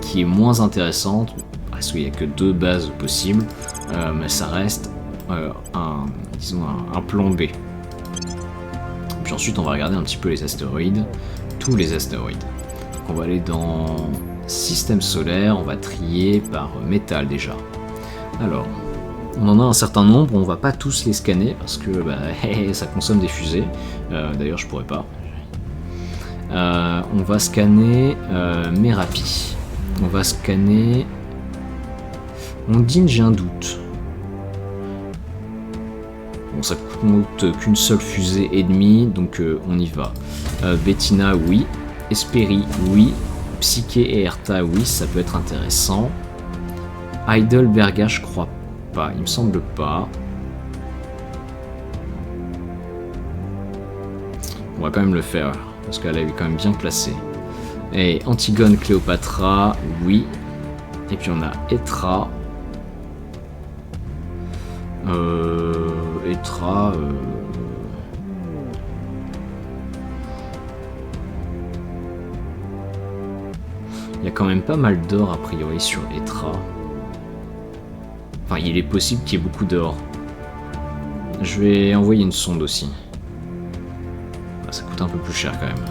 qui est moins intéressante, parce qu'il n'y a que 2 bases possibles, mais ça reste un plan B. Puis ensuite on va regarder un petit peu les astéroïdes, tous les astéroïdes. Donc on va aller dans système solaire, on va trier par métal déjà. Alors, on en a un certain nombre, on va pas tous les scanner parce que ça consomme des fusées. D'ailleurs je pourrais pas. On va scanner Merapi. On va scanner Ondine, j'ai un doute. Bon, ça coûte qu'une seule fusée et demie, donc on y va. Bettina, oui. Hesperi, oui. Psyche et Erta, oui, ça peut être intéressant. Heidelberga, je crois pas, il me semble pas. On va quand même le faire, parce qu'elle est quand même bien placée. Et Antigone, Cléopatra, oui. Et puis on a Etra. Il y a quand même pas mal d'or a priori sur Etra. Enfin, il est possible qu'il y ait beaucoup d'or. Je vais envoyer une sonde aussi. Ça coûte un peu plus cher quand même.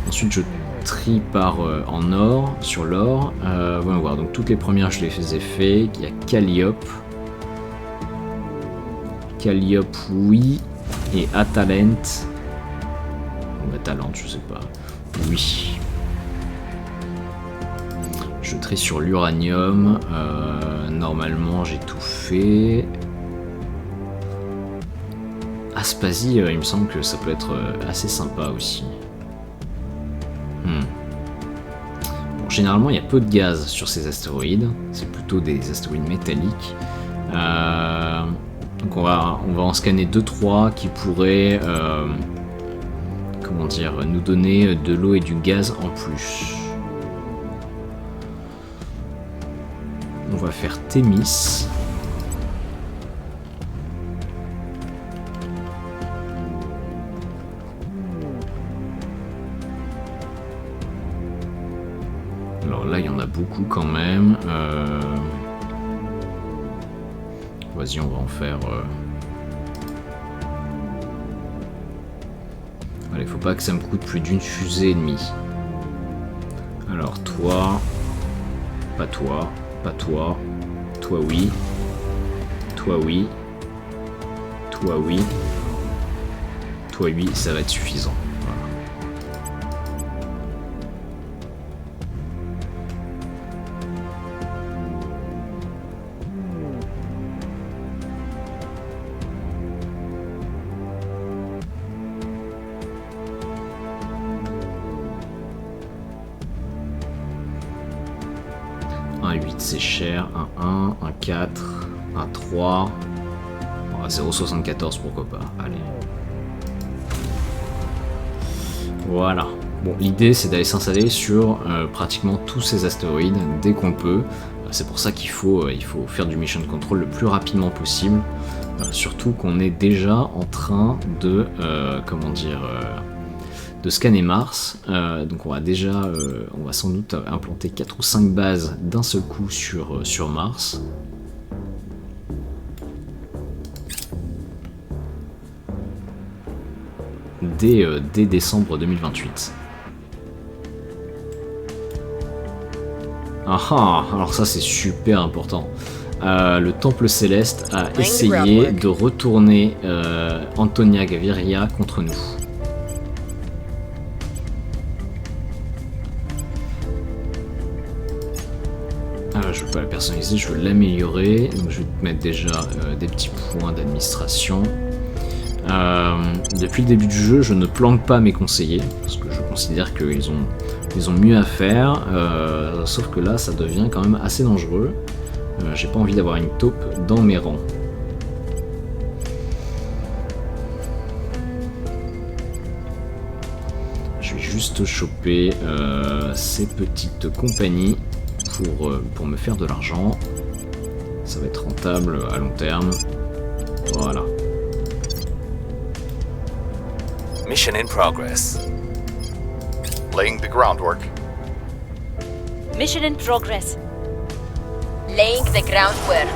Ensuite, je trie par en or, sur l'or. Voyons voir, donc toutes les premières je les faisais fait. Il y a Calliope. Calliope, oui. Et Atalent. Atalante, je sais pas. Oui. Je trie sur l'uranium. Normalement, j'ai tout fait. Aspasie, il me semble que ça peut être assez sympa aussi. Bon, généralement, il y a peu de gaz sur ces astéroïdes. C'est plutôt des astéroïdes métalliques. Donc on va en scanner 2-3 qui pourraient nous donner de l'eau et du gaz en plus. On va faire Thémis. Alors là, il y en a beaucoup quand même. Vas-y, on va en faire... Allez, faut pas que ça me coûte plus d'une fusée et demie. Alors, toi... Pas toi. Pas toi. Toi, oui. Toi, oui. Toi, oui. Toi, oui, ça va être suffisant. Voilà. Un 8 c'est cher, un 1, un 4, un 3, 0,74 pourquoi pas, allez. Voilà. Bon, l'idée c'est d'aller s'installer sur pratiquement tous ces astéroïdes dès qu'on peut. C'est pour ça qu'il faut faire du mission control le plus rapidement possible. Surtout qu'on est déjà en train de, de scanner Mars. Donc on va sans doute implanter 4 ou 5 bases d'un seul coup sur Mars. Dès décembre 2028. Ah, alors ça c'est super important. Le Temple Céleste a essayé de retourner Antonia Gaviria contre nous. je veux pas la personnaliser, je veux l'améliorer. Donc je vais te mettre déjà des petits points d'administration. Depuis le début du jeu, je ne planque pas mes conseillers, parce que je considère qu'ils ont mieux à faire, sauf que là ça devient quand même assez dangereux. J'ai pas envie d'avoir une taupe dans mes rangs. Je vais juste choper ces petites compagnies pour me faire de l'argent. Ça va être rentable à long terme. Voilà. Mission in progress. Laying the groundwork. Mission in progress. Laying the groundwork.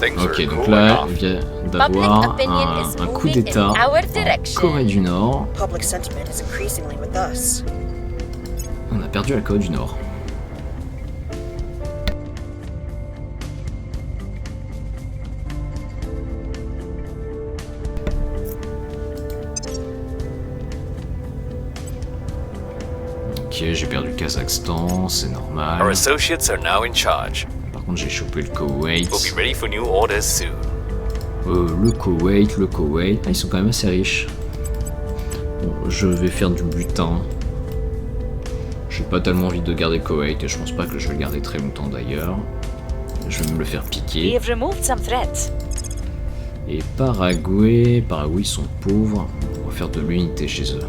Things Ok, are donc cooling là, off. il vient Public d'avoir opinion is un coup moving d'état in our en direction. Corée du Nord. Public sentiment is increasingly with us. On a perdu la Corée du Nord. Ok, j'ai perdu le Kazakhstan, c'est Our normal. associates are now in charge. Par contre, j'ai chopé le Koweït. We'll be ready for new orders soon. Le Koweït. Ah, ils sont quand même assez riches. Bon, je vais faire du butin. J'ai pas tellement envie de garder Koweït et je pense pas que je vais le garder très longtemps d'ailleurs. Je vais me le faire We piquer. have removed some threats. Et Paraguay, ils sont pauvres. On va faire de l'unité chez eux.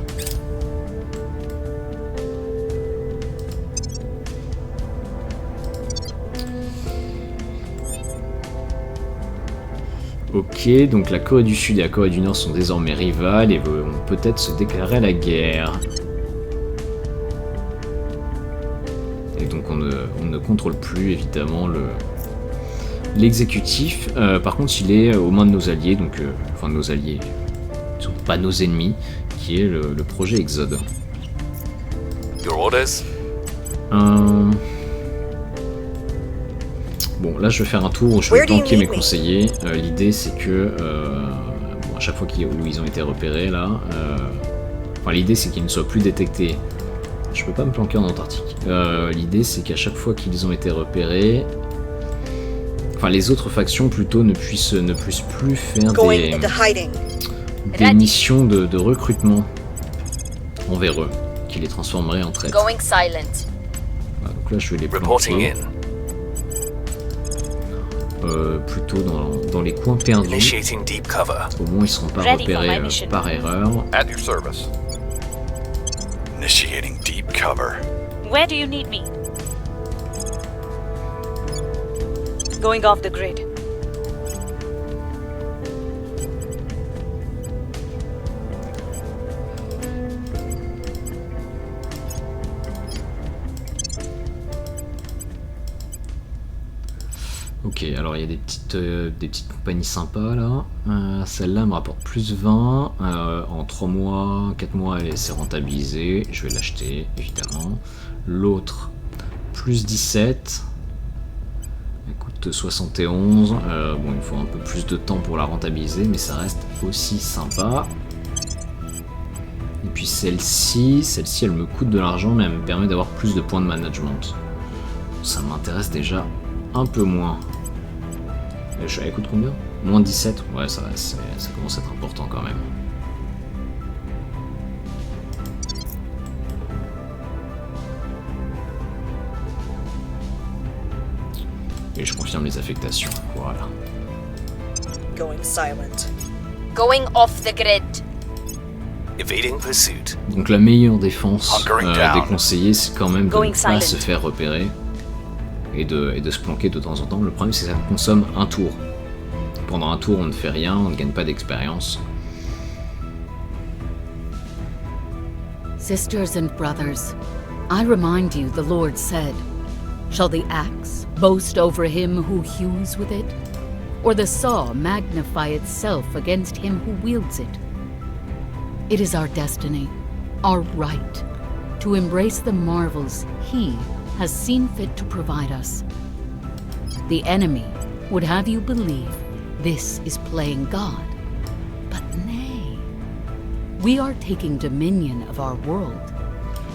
Ok, donc la Corée du Sud et la Corée du Nord sont désormais rivales et vont peut-être se déclarer la guerre. Et donc on ne contrôle plus évidemment l'exécutif. Par contre il est aux mains de nos alliés, donc enfin de nos alliés, ils sont pas nos ennemis, qui est le projet Exode. Your orders? Bon, là je vais faire un tour où je vais Where do you tanker mes need me? conseillers. L'idée c'est que, bon, à chaque fois où ils ont été repérés là, enfin l'idée c'est qu'ils ne soient plus détectés. Je peux pas me planquer en Antarctique. L'idée c'est qu'à chaque fois qu'ils ont été repérés, enfin les autres factions plutôt ne puissent plus faire Going des into hiding. missions de recrutement envers eux, qui les transformeraient en traîtres. Going silent. Voilà, donc là je vais les Reporting planquer. in. Plutôt dans les coins perdus. Initiating deep cover. Au moins ils seront pas Ready for repérés my mission. par erreur. At your service. Initiating deep cover. Where do you need me? Going off the grid. Ok, alors il y a des petites compagnies sympas là. Celle-là me rapporte plus 20. En 3 mois, 4 mois, c'est rentabilisé. Je vais l'acheter, évidemment. L'autre, plus 17. Elle coûte 71. Bon, il me faut un peu plus de temps pour la rentabiliser, mais ça reste aussi sympa. Et puis celle-ci, elle me coûte de l'argent, mais elle me permet d'avoir plus de points de management. Ça m'intéresse déjà un peu moins. Elle coûte combien? Moins 17? Ouais, ça commence à être important quand même. Et je confirme les affectations, voilà. Going silent. Going off the grid. Evading pursuit. Donc la meilleure défense Hunkering des down. conseillers, c'est quand même de Going ne pas silent. se faire repérer et de se planquer de temps en temps. Le problème, c'est que ça consomme un tour. Pendant un tour, on ne fait rien, on ne gagne pas d'expérience. Sisters and brothers, I remind you the Lord said, "Shall the axe boast over him who hews with it? Or the saw magnify itself against him who wields it? It is our destiny, our right, to embrace the marvels He has seen fit to provide us. The enemy would have you believe this is playing God, but nay. We are taking dominion of our world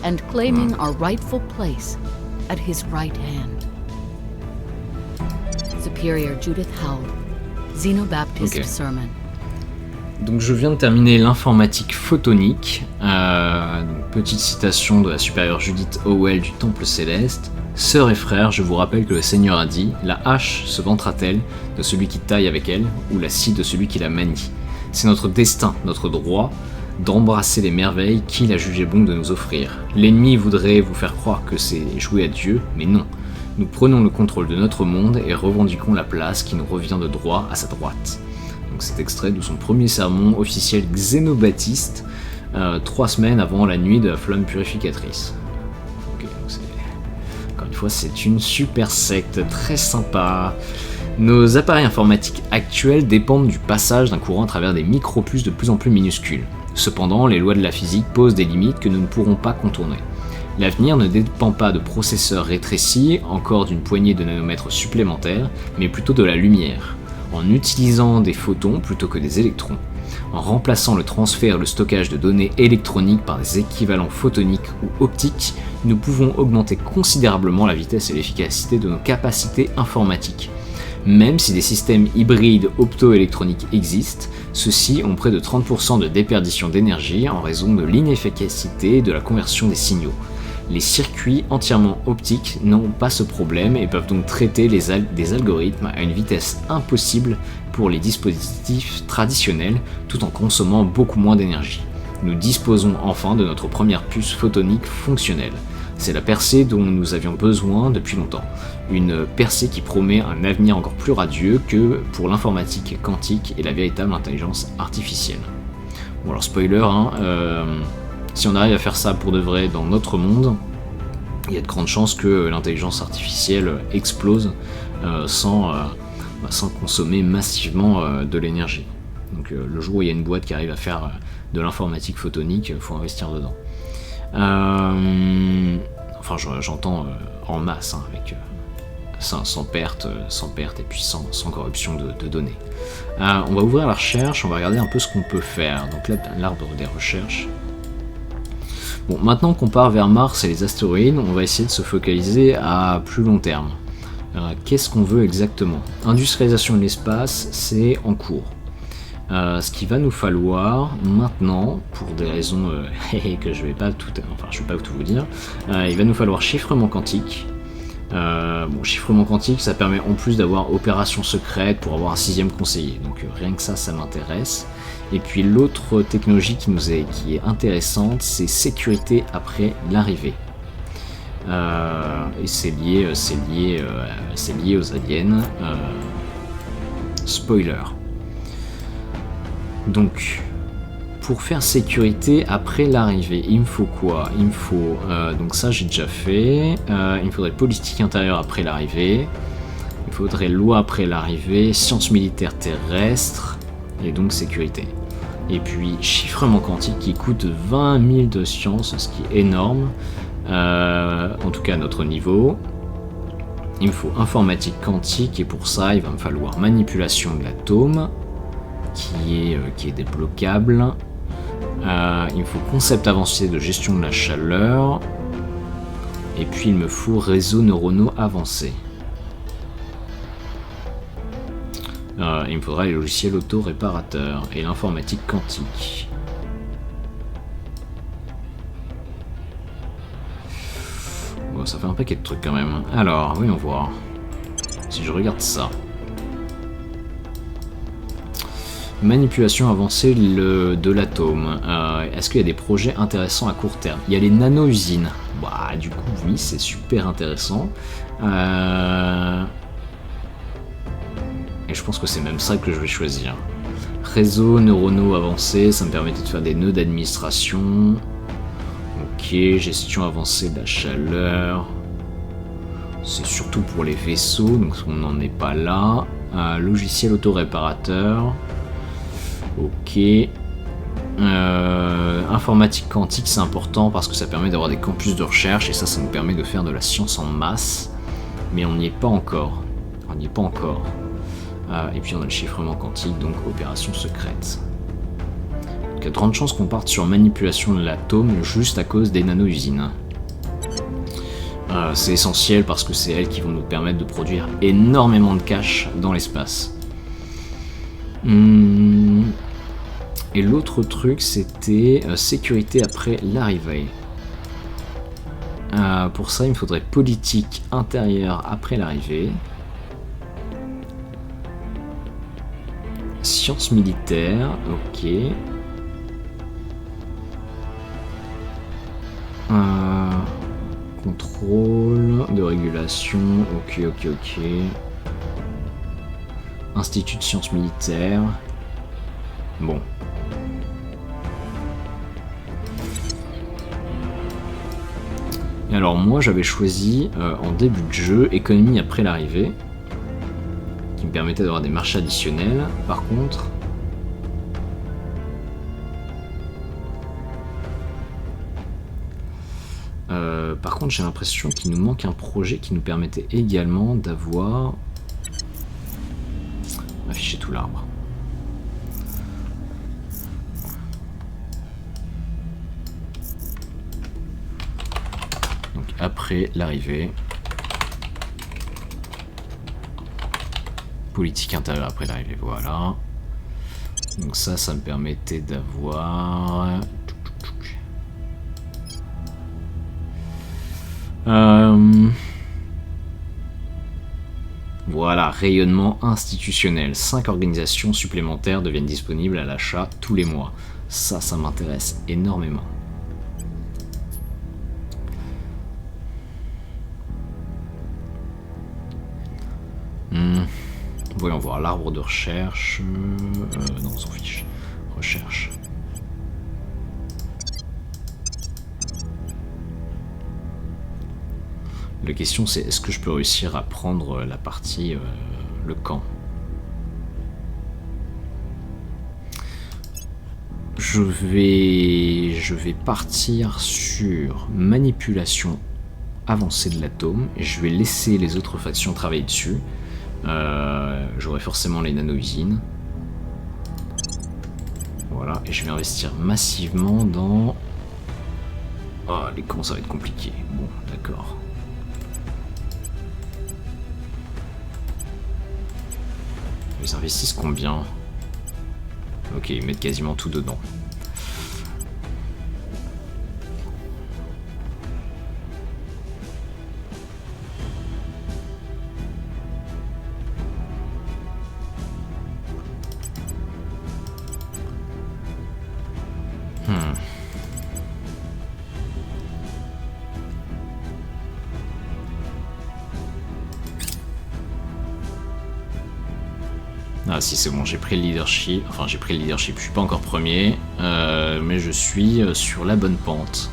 and claiming our rightful place at His right hand. Superior Judith Howell, Xenobaptist Ok. Sermon. Donc je viens de terminer l'informatique photonique. Donc, petite citation de la supérieure Judith Howell du Temple Céleste. Sœurs et frères, je vous rappelle que le Seigneur a dit, la hache se vantera-t-elle de celui qui taille avec elle, ou la scie de celui qui la manie. C'est notre destin, notre droit, d'embrasser les merveilles qu'il a jugé bon de nous offrir. L'ennemi voudrait vous faire croire que c'est jouer à Dieu, mais non. Nous prenons le contrôle de notre monde et revendiquons la place qui nous revient de droit à sa droite. Donc cet extrait de son premier sermon officiel xénobaptiste, 3 semaines avant la nuit de la flamme purificatrice. Ok, donc encore une fois, c'est une super secte, très sympa. Nos appareils informatiques actuels dépendent du passage d'un courant à travers des micropuces de plus en plus minuscules. Cependant, les lois de la physique posent des limites que nous ne pourrons pas contourner. L'avenir ne dépend pas de processeurs rétrécis, encore d'une poignée de nanomètres supplémentaires, mais plutôt de la lumière. En utilisant des photons plutôt que des électrons, en remplaçant le transfert et le stockage de données électroniques par des équivalents photoniques ou optiques, nous pouvons augmenter considérablement la vitesse et l'efficacité de nos capacités informatiques. Même si des systèmes hybrides optoélectroniques existent, ceux-ci ont près de 30% de déperdition d'énergie en raison de l'inefficacité de la conversion des signaux. Les circuits entièrement optiques n'ont pas ce problème et peuvent donc traiter des algorithmes à une vitesse impossible pour les dispositifs traditionnels tout en consommant beaucoup moins d'énergie. Nous disposons enfin de notre première puce photonique fonctionnelle. C'est la percée dont nous avions besoin depuis longtemps. Une percée qui promet un avenir encore plus radieux que pour l'informatique quantique et la véritable intelligence artificielle. Bon alors spoiler, si on arrive à faire ça pour de vrai dans notre monde, il y a de grandes chances que l'intelligence artificielle explose sans consommer massivement de l'énergie. Donc le jour où il y a une boîte qui arrive à faire de l'informatique photonique, il faut investir dedans. Enfin j'entends en masse, avec sans perte et puis sans corruption de données. On va ouvrir la recherche, on va regarder un peu ce qu'on peut faire. Donc là, l'arbre des recherches. Bon, maintenant qu'on part vers Mars et les astéroïdes, on va essayer de se focaliser à plus long terme. Qu'est-ce qu'on veut exactement ? Industrialisation de l'espace, c'est en cours. Ce qu'il va nous falloir maintenant, pour des raisons que je vais pas tout vous dire, il va nous falloir chiffrement quantique. Chiffrement quantique, ça permet en plus d'avoir opération secrète pour avoir un 6e conseiller. Donc rien que ça m'intéresse. Et puis l'autre technologie qui est intéressante, c'est sécurité après l'arrivée. Et c'est lié aux aliens. Spoiler. Donc, pour faire sécurité après l'arrivée, il me faut quoi ? Il me faut, donc ça j'ai déjà fait, il me faudrait politique intérieure après l'arrivée, il faudrait loi après l'arrivée, sciences militaires terrestres, et donc sécurité. Et puis chiffrement quantique qui coûte 20 000 de sciences, ce qui est énorme, en tout cas à notre niveau. Il me faut informatique quantique, et pour ça il va me falloir manipulation de l'atome, qui est débloquable. Il me faut concept avancé de gestion de la chaleur, et puis il me faut réseaux neuronaux avancés. Il me faudra les logiciels auto-réparateurs et l'informatique quantique. Bon, ça fait un paquet de trucs quand même. Alors, voyons voir. Si je regarde ça. Manipulation avancée de l'atome. Est-ce qu'il y a des projets intéressants à court terme ? Il y a les nano-usines. Bah, du coup, oui, c'est super intéressant. Et je pense que c'est même ça que je vais choisir. Réseaux neuronaux avancés, ça me permettait de faire des nœuds d'administration. Ok, gestion avancée de la chaleur. C'est surtout pour les vaisseaux, donc on n'en est pas là. Logiciel autoréparateur. Ok. Informatique quantique, c'est important parce que ça permet d'avoir des campus de recherche et ça nous permet de faire de la science en masse. Mais on n'y est pas encore. Et puis on a le chiffrement quantique, donc opération secrète. Donc il y a de grandes chances qu'on parte sur manipulation de l'atome juste à cause des nano-usines. C'est essentiel parce que c'est elles qui vont nous permettre de produire énormément de cash dans l'espace. Et l'autre truc, c'était sécurité après l'arrivée. Pour ça, il me faudrait politique intérieure après l'arrivée. Sciences militaires, ok. Contrôle de régulation, ok. Institut de sciences militaires. Bon. Et alors moi j'avais choisi en début de jeu économie après l'arrivée, qui me permettait d'avoir des marchés additionnels. Par contre, j'ai l'impression qu'il nous manque un projet qui nous permettait également d'avoir... Afficher tout l'arbre. Donc après l'arrivée. Politique intérieure après l'arrivée, voilà. Donc ça me permettait d'avoir... Voilà, rayonnement institutionnel. 5 organisations supplémentaires deviennent disponibles à l'achat tous les mois. Ça m'intéresse énormément. Voyons voir l'arbre de recherche. Non, on s'en fiche. Recherche. La question c'est est-ce que je peux réussir à prendre la partie, le camp. Je vais partir sur manipulation avancée de l'atome et je vais laisser les autres factions travailler dessus. J'aurai forcément les nano-usines. Voilà, et je vais investir massivement dans... Oh, les camps ça va être compliqué. Bon, d'accord. Ils investissent combien? Ok, ils mettent quasiment tout dedans. Ah si c'est bon, j'ai pris le leadership, enfin j'ai pris le leadership, je suis pas encore premier, mais je suis sur la bonne pente.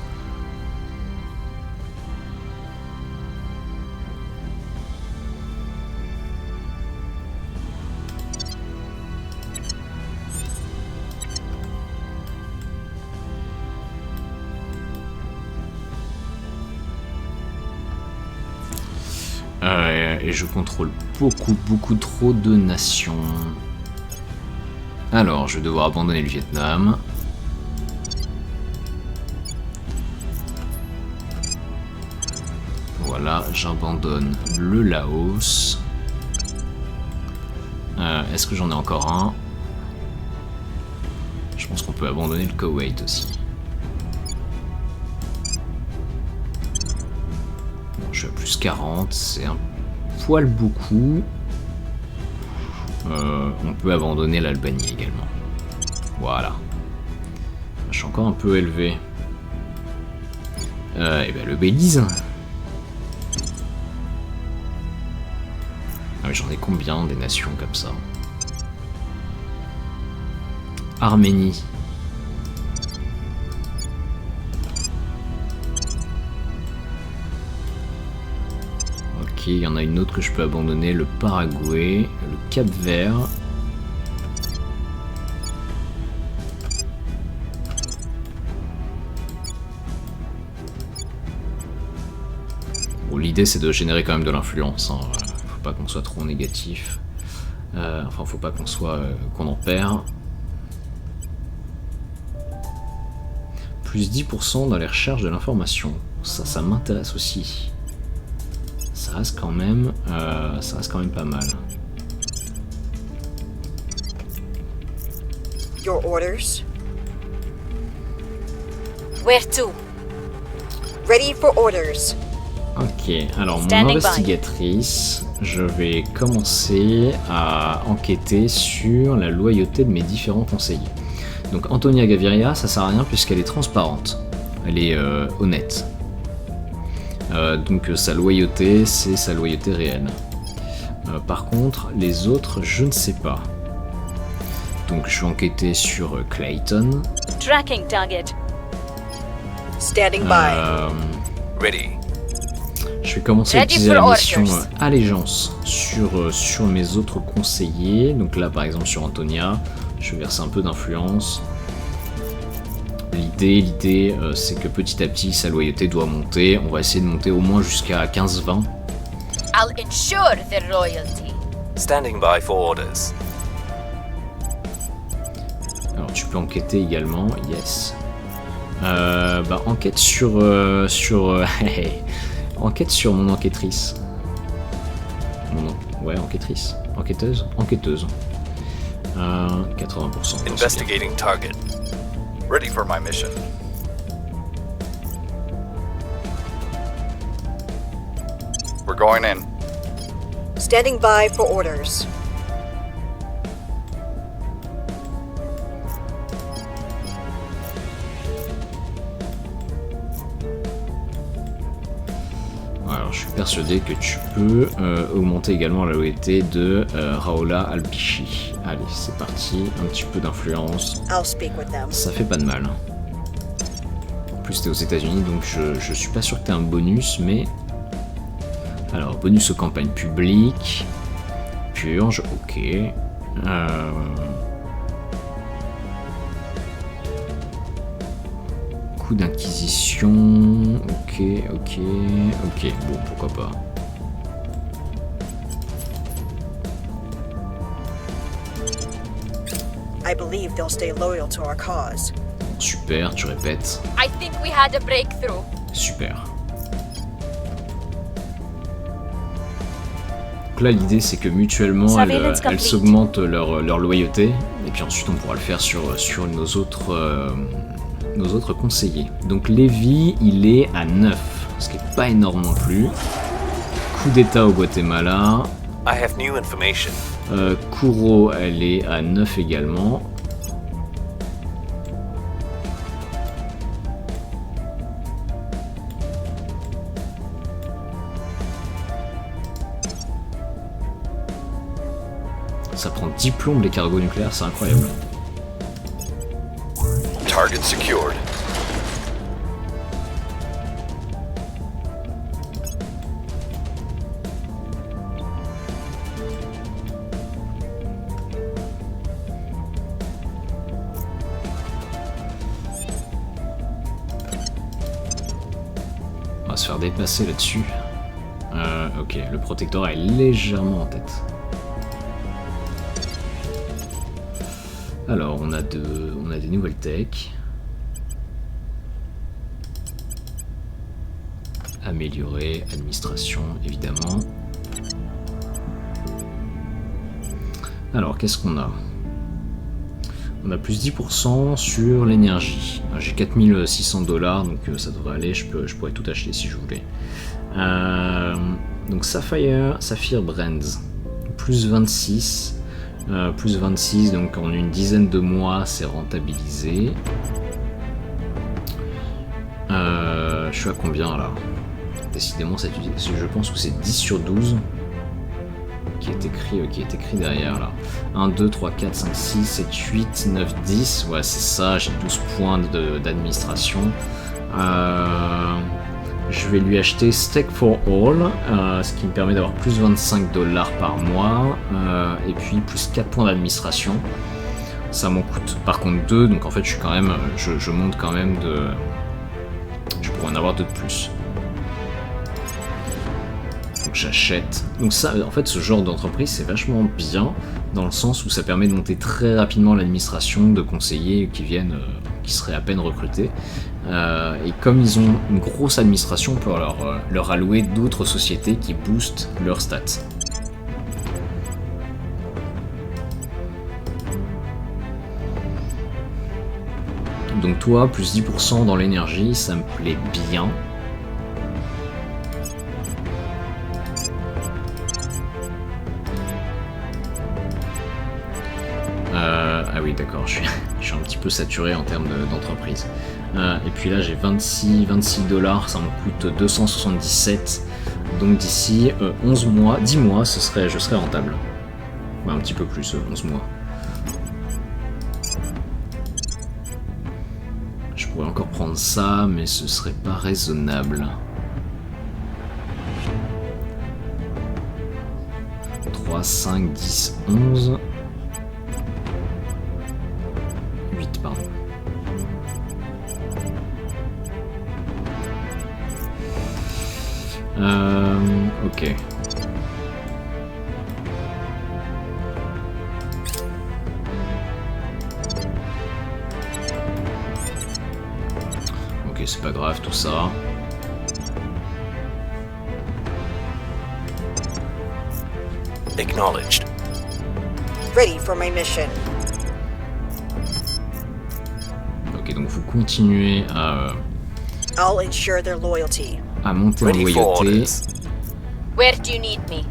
Et je contrôle beaucoup trop de nations. Alors, je vais devoir abandonner le Vietnam. Voilà, j'abandonne le Laos. Est-ce que j'en ai encore un? Je pense qu'on peut abandonner le Koweït aussi. Bon, je suis à plus 40, c'est un poil beaucoup. On peut abandonner l'Albanie également. Voilà. Je suis encore un peu élevé. Et ben le Belize. Ah mais j'en ai combien des nations comme ça? Arménie. Ok, il y en a une autre que je peux abandonner, le Paraguay, le Cap-Vert. Bon, l'idée c'est de générer quand même de l'influence, hein. Faut pas qu'on soit trop négatif. Enfin, faut pas qu'on soit qu'on en perd. Plus 10% dans les recherches de l'information. Ça m'intéresse aussi. ça reste quand même pas mal. Your orders? Where to? Ready for orders. Ok, alors mon Standing by. investigatrice, je vais commencer à enquêter sur la loyauté de mes différents conseillers. Donc Antonia Gaviria, ça sert à rien puisqu'elle est transparente, elle est honnête. Donc sa loyauté, c'est sa loyauté réelle. Par contre, les autres, je ne sais pas. Donc je vais enquêter sur Clayton. Tracking target. Standing by. Ready. Je vais commencer à Ready utiliser for la mission orders. Allégeance sur mes autres conseillers. Donc là, par exemple, sur Antonia, je vais verser un peu d'influence. L'idée, c'est que petit à petit, sa loyauté doit monter. On va essayer de monter au moins jusqu'à 15-20. I'll ensure their loyalty. Standing by for orders. Alors, tu peux enquêter également, yes. Enquête sur... enquête sur mon enquêtrice. Ouais, enquêtrice. Enquêteuse. 80%. Investigating target. Ready for my mission. We're going in. Standing by for orders. Alors, je suis persuadé que tu peux augmenter également la loyauté de Raoula Albichi. Allez, c'est parti. Un petit peu d'influence. I'll speak with them. Ça fait pas de mal. En plus, t'es aux États-Unis, donc je suis pas sûr que t'aies un bonus, mais. Alors, bonus aux campagnes publiques. Purge, ok. Coup d'inquisition. Ok. Bon, pourquoi pas. I believe they'll stay loyal to our cause. Super, tu répètes. I think we had a breakthrough. Super. Donc là, l'idée, c'est que mutuellement, Surveillance elles complete. s'augmentent leur loyauté. Et puis ensuite, on pourra le faire sur nos autres conseillers. Donc Lévi, il est à 9, ce qui est pas énorme non plus. Coup d'état au Guatemala. I have new information. Kuro, elle est à 9 également. Ça prend 10 plombes les cargos nucléaires, c'est incroyable. Target secured. On va se faire dépasser là-dessus. Ok, le protectorat est légèrement en tête. Alors, on a des nouvelles techs. Améliorer, administration, évidemment. Alors, qu'est-ce qu'on a? On a plus 10% sur l'énergie. J'ai 4600 $, donc ça devrait aller, je pourrais tout acheter si je voulais. Donc Sapphire Brands, plus 26. Plus 26, donc en une dizaine de mois, c'est rentabilisé. Je suis à combien là? Décidément, je pense que c'est 10 sur 12 qui est écrit derrière là. 1, 2, 3, 4, 5, 6, 7, 8, 9, 10. Ouais, c'est ça, j'ai 12 points d'administration. Je vais lui acheter Stake for All, ce qui me permet d'avoir plus 25 $ par mois, et puis plus 4 points d'administration. Ça m'en coûte par contre 2, donc en fait je suis quand même, je monte quand même de... Je pourrais en avoir 2 de plus. Donc j'achète. Donc ça, en fait, ce genre d'entreprise, c'est vachement bien, dans le sens où ça permet de monter très rapidement l'administration de conseillers qui viennent, qui seraient à peine recrutés. Et comme ils ont une grosse administration, on peut leur allouer d'autres sociétés qui boostent leurs stats. Donc toi, plus 10% dans l'énergie, ça me plaît bien. Ah oui, d'accord, je suis un petit peu saturé en termes d'entreprise. Et puis là, j'ai 26 $, ça me coûte 277. Donc d'ici 11 mois, 10 mois, je serai rentable. Ouais, un petit peu plus, 11 mois. Je pourrais encore prendre ça, mais ce serait pas raisonnable. 3, 5, 10, 11... 8, pardon. Ok. Ok, c'est pas grave tout ça. Acknowledged. Ready for my mission. Ok, donc vous continuez I'll ensure their loyalty. à monter en Ready for loyauté. orders. Where do you need me?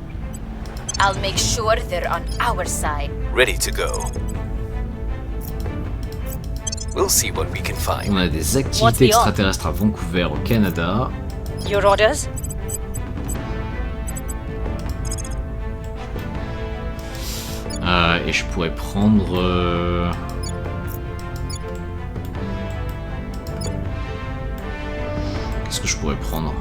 I'll make sure they're on our side. Ready to go. We'll see what we can find. On a des What's activités the order? extraterrestres à Vancouver, au Canada. Your orders? Et je pourrais prendre... Qu'est-ce que je pourrais prendre?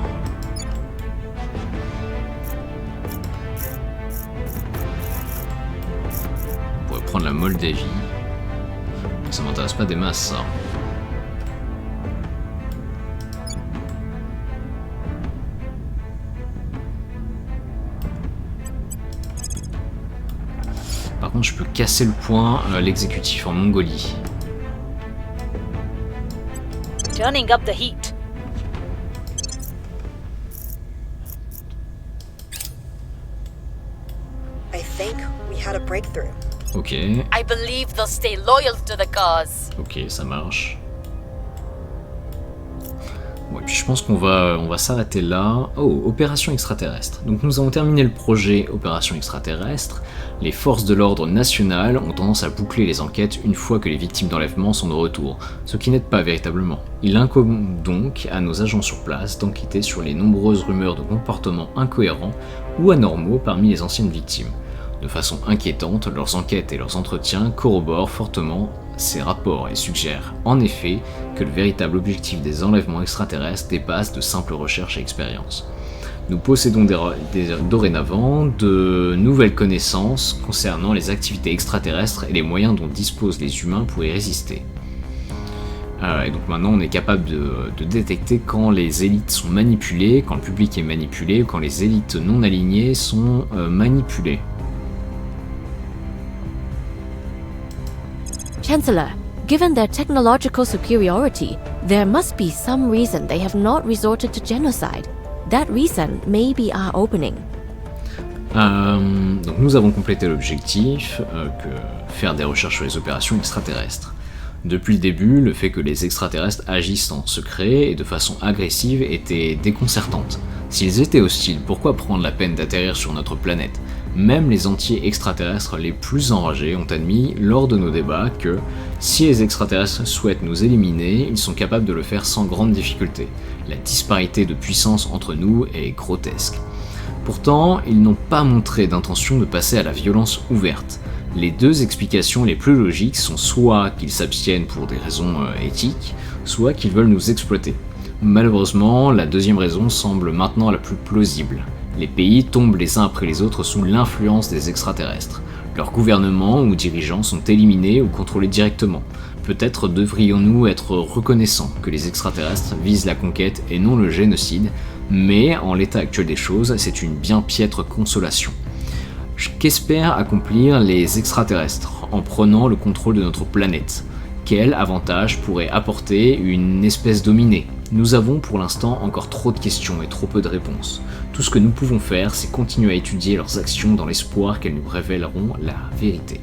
On pourrait prendre la Moldavie. Ça m'intéresse pas des masses, ça. Par contre, je peux casser le point, l'exécutif en Mongolie. Turning up the heat. I think we had a breakthrough. Ok, I believe they'll stay loyal to the cause. ok, ça marche. Bon, et puis je pense qu'on va s'arrêter là. Oh, opération extraterrestre. Donc nous avons terminé le projet opération extraterrestre. Les forces de l'ordre national ont tendance à boucler les enquêtes une fois que les victimes d'enlèvement sont de retour, ce qui n'aide pas véritablement. Il incombe donc à nos agents sur place d'enquêter sur les nombreuses rumeurs de comportements incohérents ou anormaux parmi les anciennes victimes. De façon inquiétante, leurs enquêtes et leurs entretiens corroborent fortement ces rapports et suggèrent en effet que le véritable objectif des enlèvements extraterrestres dépasse de simples recherches et expériences. Nous possédons dorénavant de nouvelles connaissances concernant les activités extraterrestres et les moyens dont disposent les humains pour y résister. Et donc maintenant on est capable de détecter quand les élites sont manipulées, quand le public est manipulé, ou quand les élites non alignées sont manipulées. Chancellor, given their technological superiority, there must be some reason they have not resorted to genocide. That reason may be our opening. Donc nous avons complété l'objectif, faire des recherches sur les opérations extraterrestres. Depuis le début, le fait que les extraterrestres agissent en secret et de façon agressive était déconcertante. S'ils étaient hostiles, pourquoi prendre la peine d'atterrir sur notre planète ? Même les anti-extraterrestres les plus enragés ont admis lors de nos débats que si les extraterrestres souhaitent nous éliminer, ils sont capables de le faire sans grande difficulté. La disparité de puissance entre nous est grotesque. Pourtant, ils n'ont pas montré d'intention de passer à la violence ouverte. Les deux explications les plus logiques sont soit qu'ils s'abstiennent pour des raisons éthiques, soit qu'ils veulent nous exploiter. Malheureusement, la deuxième raison semble maintenant la plus plausible. Les pays tombent les uns après les autres sous l'influence des extraterrestres. Leurs gouvernements ou dirigeants sont éliminés ou contrôlés directement. Peut-être devrions-nous être reconnaissants que les extraterrestres visent la conquête et non le génocide, mais en l'état actuel des choses, c'est une bien piètre consolation. Qu'espèrent accomplir les extraterrestres en prenant le contrôle de notre planète ? quel avantage pourrait apporter une espèce dominée? Nous avons pour l'instant encore trop de questions et trop peu de réponses. Tout ce que nous pouvons faire, c'est continuer à étudier leurs actions dans l'espoir qu'elles nous révéleront la vérité.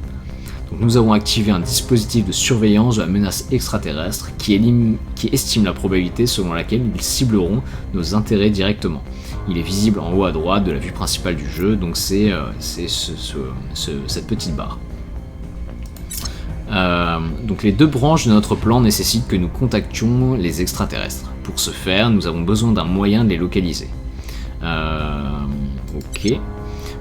Donc nous avons activé un dispositif de surveillance de la menace extraterrestre qui estime la probabilité selon laquelle ils cibleront nos intérêts directement. Il est visible en haut à droite de la vue principale du jeu, donc c'est cette petite barre. Donc les deux branches de notre plan nécessitent que nous contactions les extraterrestres. Pour ce faire, nous avons besoin d'un moyen de les localiser. Ok.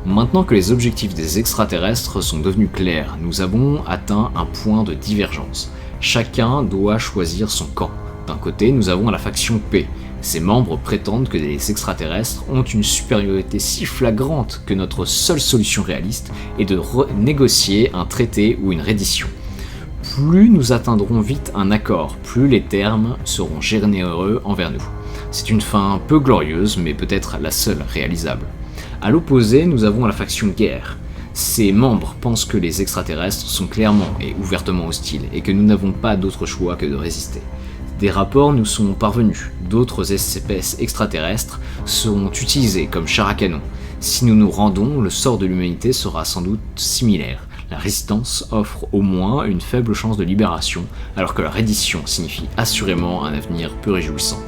Maintenant que les objectifs des extraterrestres sont devenus clairs, nous avons atteint un point de divergence. Chacun doit choisir son camp. D'un côté, nous avons la faction P. Ses membres prétendent que les extraterrestres ont une supériorité si flagrante que notre seule solution réaliste est de négocier un traité ou une reddition. Plus nous atteindrons vite un accord, plus les termes seront généreux envers nous. C'est une fin peu glorieuse, mais peut-être la seule réalisable. A l'opposé, nous avons la faction guerre. Ses membres pensent que les extraterrestres sont clairement et ouvertement hostiles et que nous n'avons pas d'autre choix que de résister. Des rapports nous sont parvenus, d'autres espèces extraterrestres seront utilisées comme chars à canon. Si nous nous rendons, le sort de l'humanité sera sans doute similaire. La résistance offre au moins une faible chance de libération, alors que la reddition signifie assurément un avenir peu réjouissant.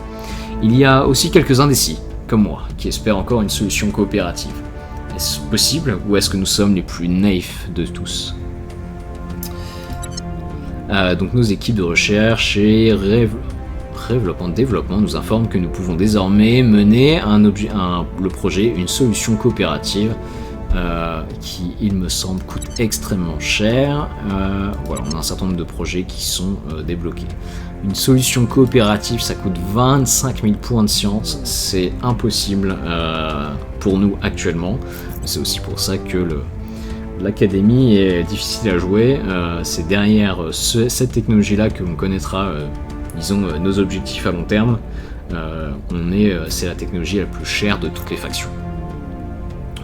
Il y a aussi quelques indécis, comme moi, qui espèrent encore une solution coopérative. Est-ce possible, ou est-ce que nous sommes les plus naïfs de tous? Donc nos équipes de recherche et développement nous informent que nous pouvons désormais mener le projet, une solution coopérative qui, il me semble, coûte extrêmement cher. Voilà, on a un certain nombre de projets qui sont débloqués. Une solution coopérative, ça coûte 25 000 points de science, c'est impossible pour nous actuellement. C'est aussi pour ça que l'académie est difficile à jouer. C'est derrière cette technologie-là que l'on connaîtra, disons, nos objectifs à long terme. C'est la technologie la plus chère de toutes les factions.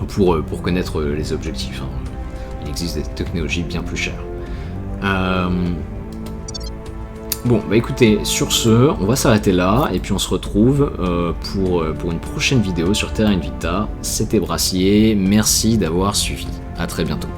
Pour connaître les objectifs, hein. Il existe des technologies bien plus chères. Bon, bah écoutez, sur ce, on va s'arrêter là, et puis on se retrouve pour une prochaine vidéo sur Terra Invicta. C'était Brassier, merci d'avoir suivi. À très bientôt.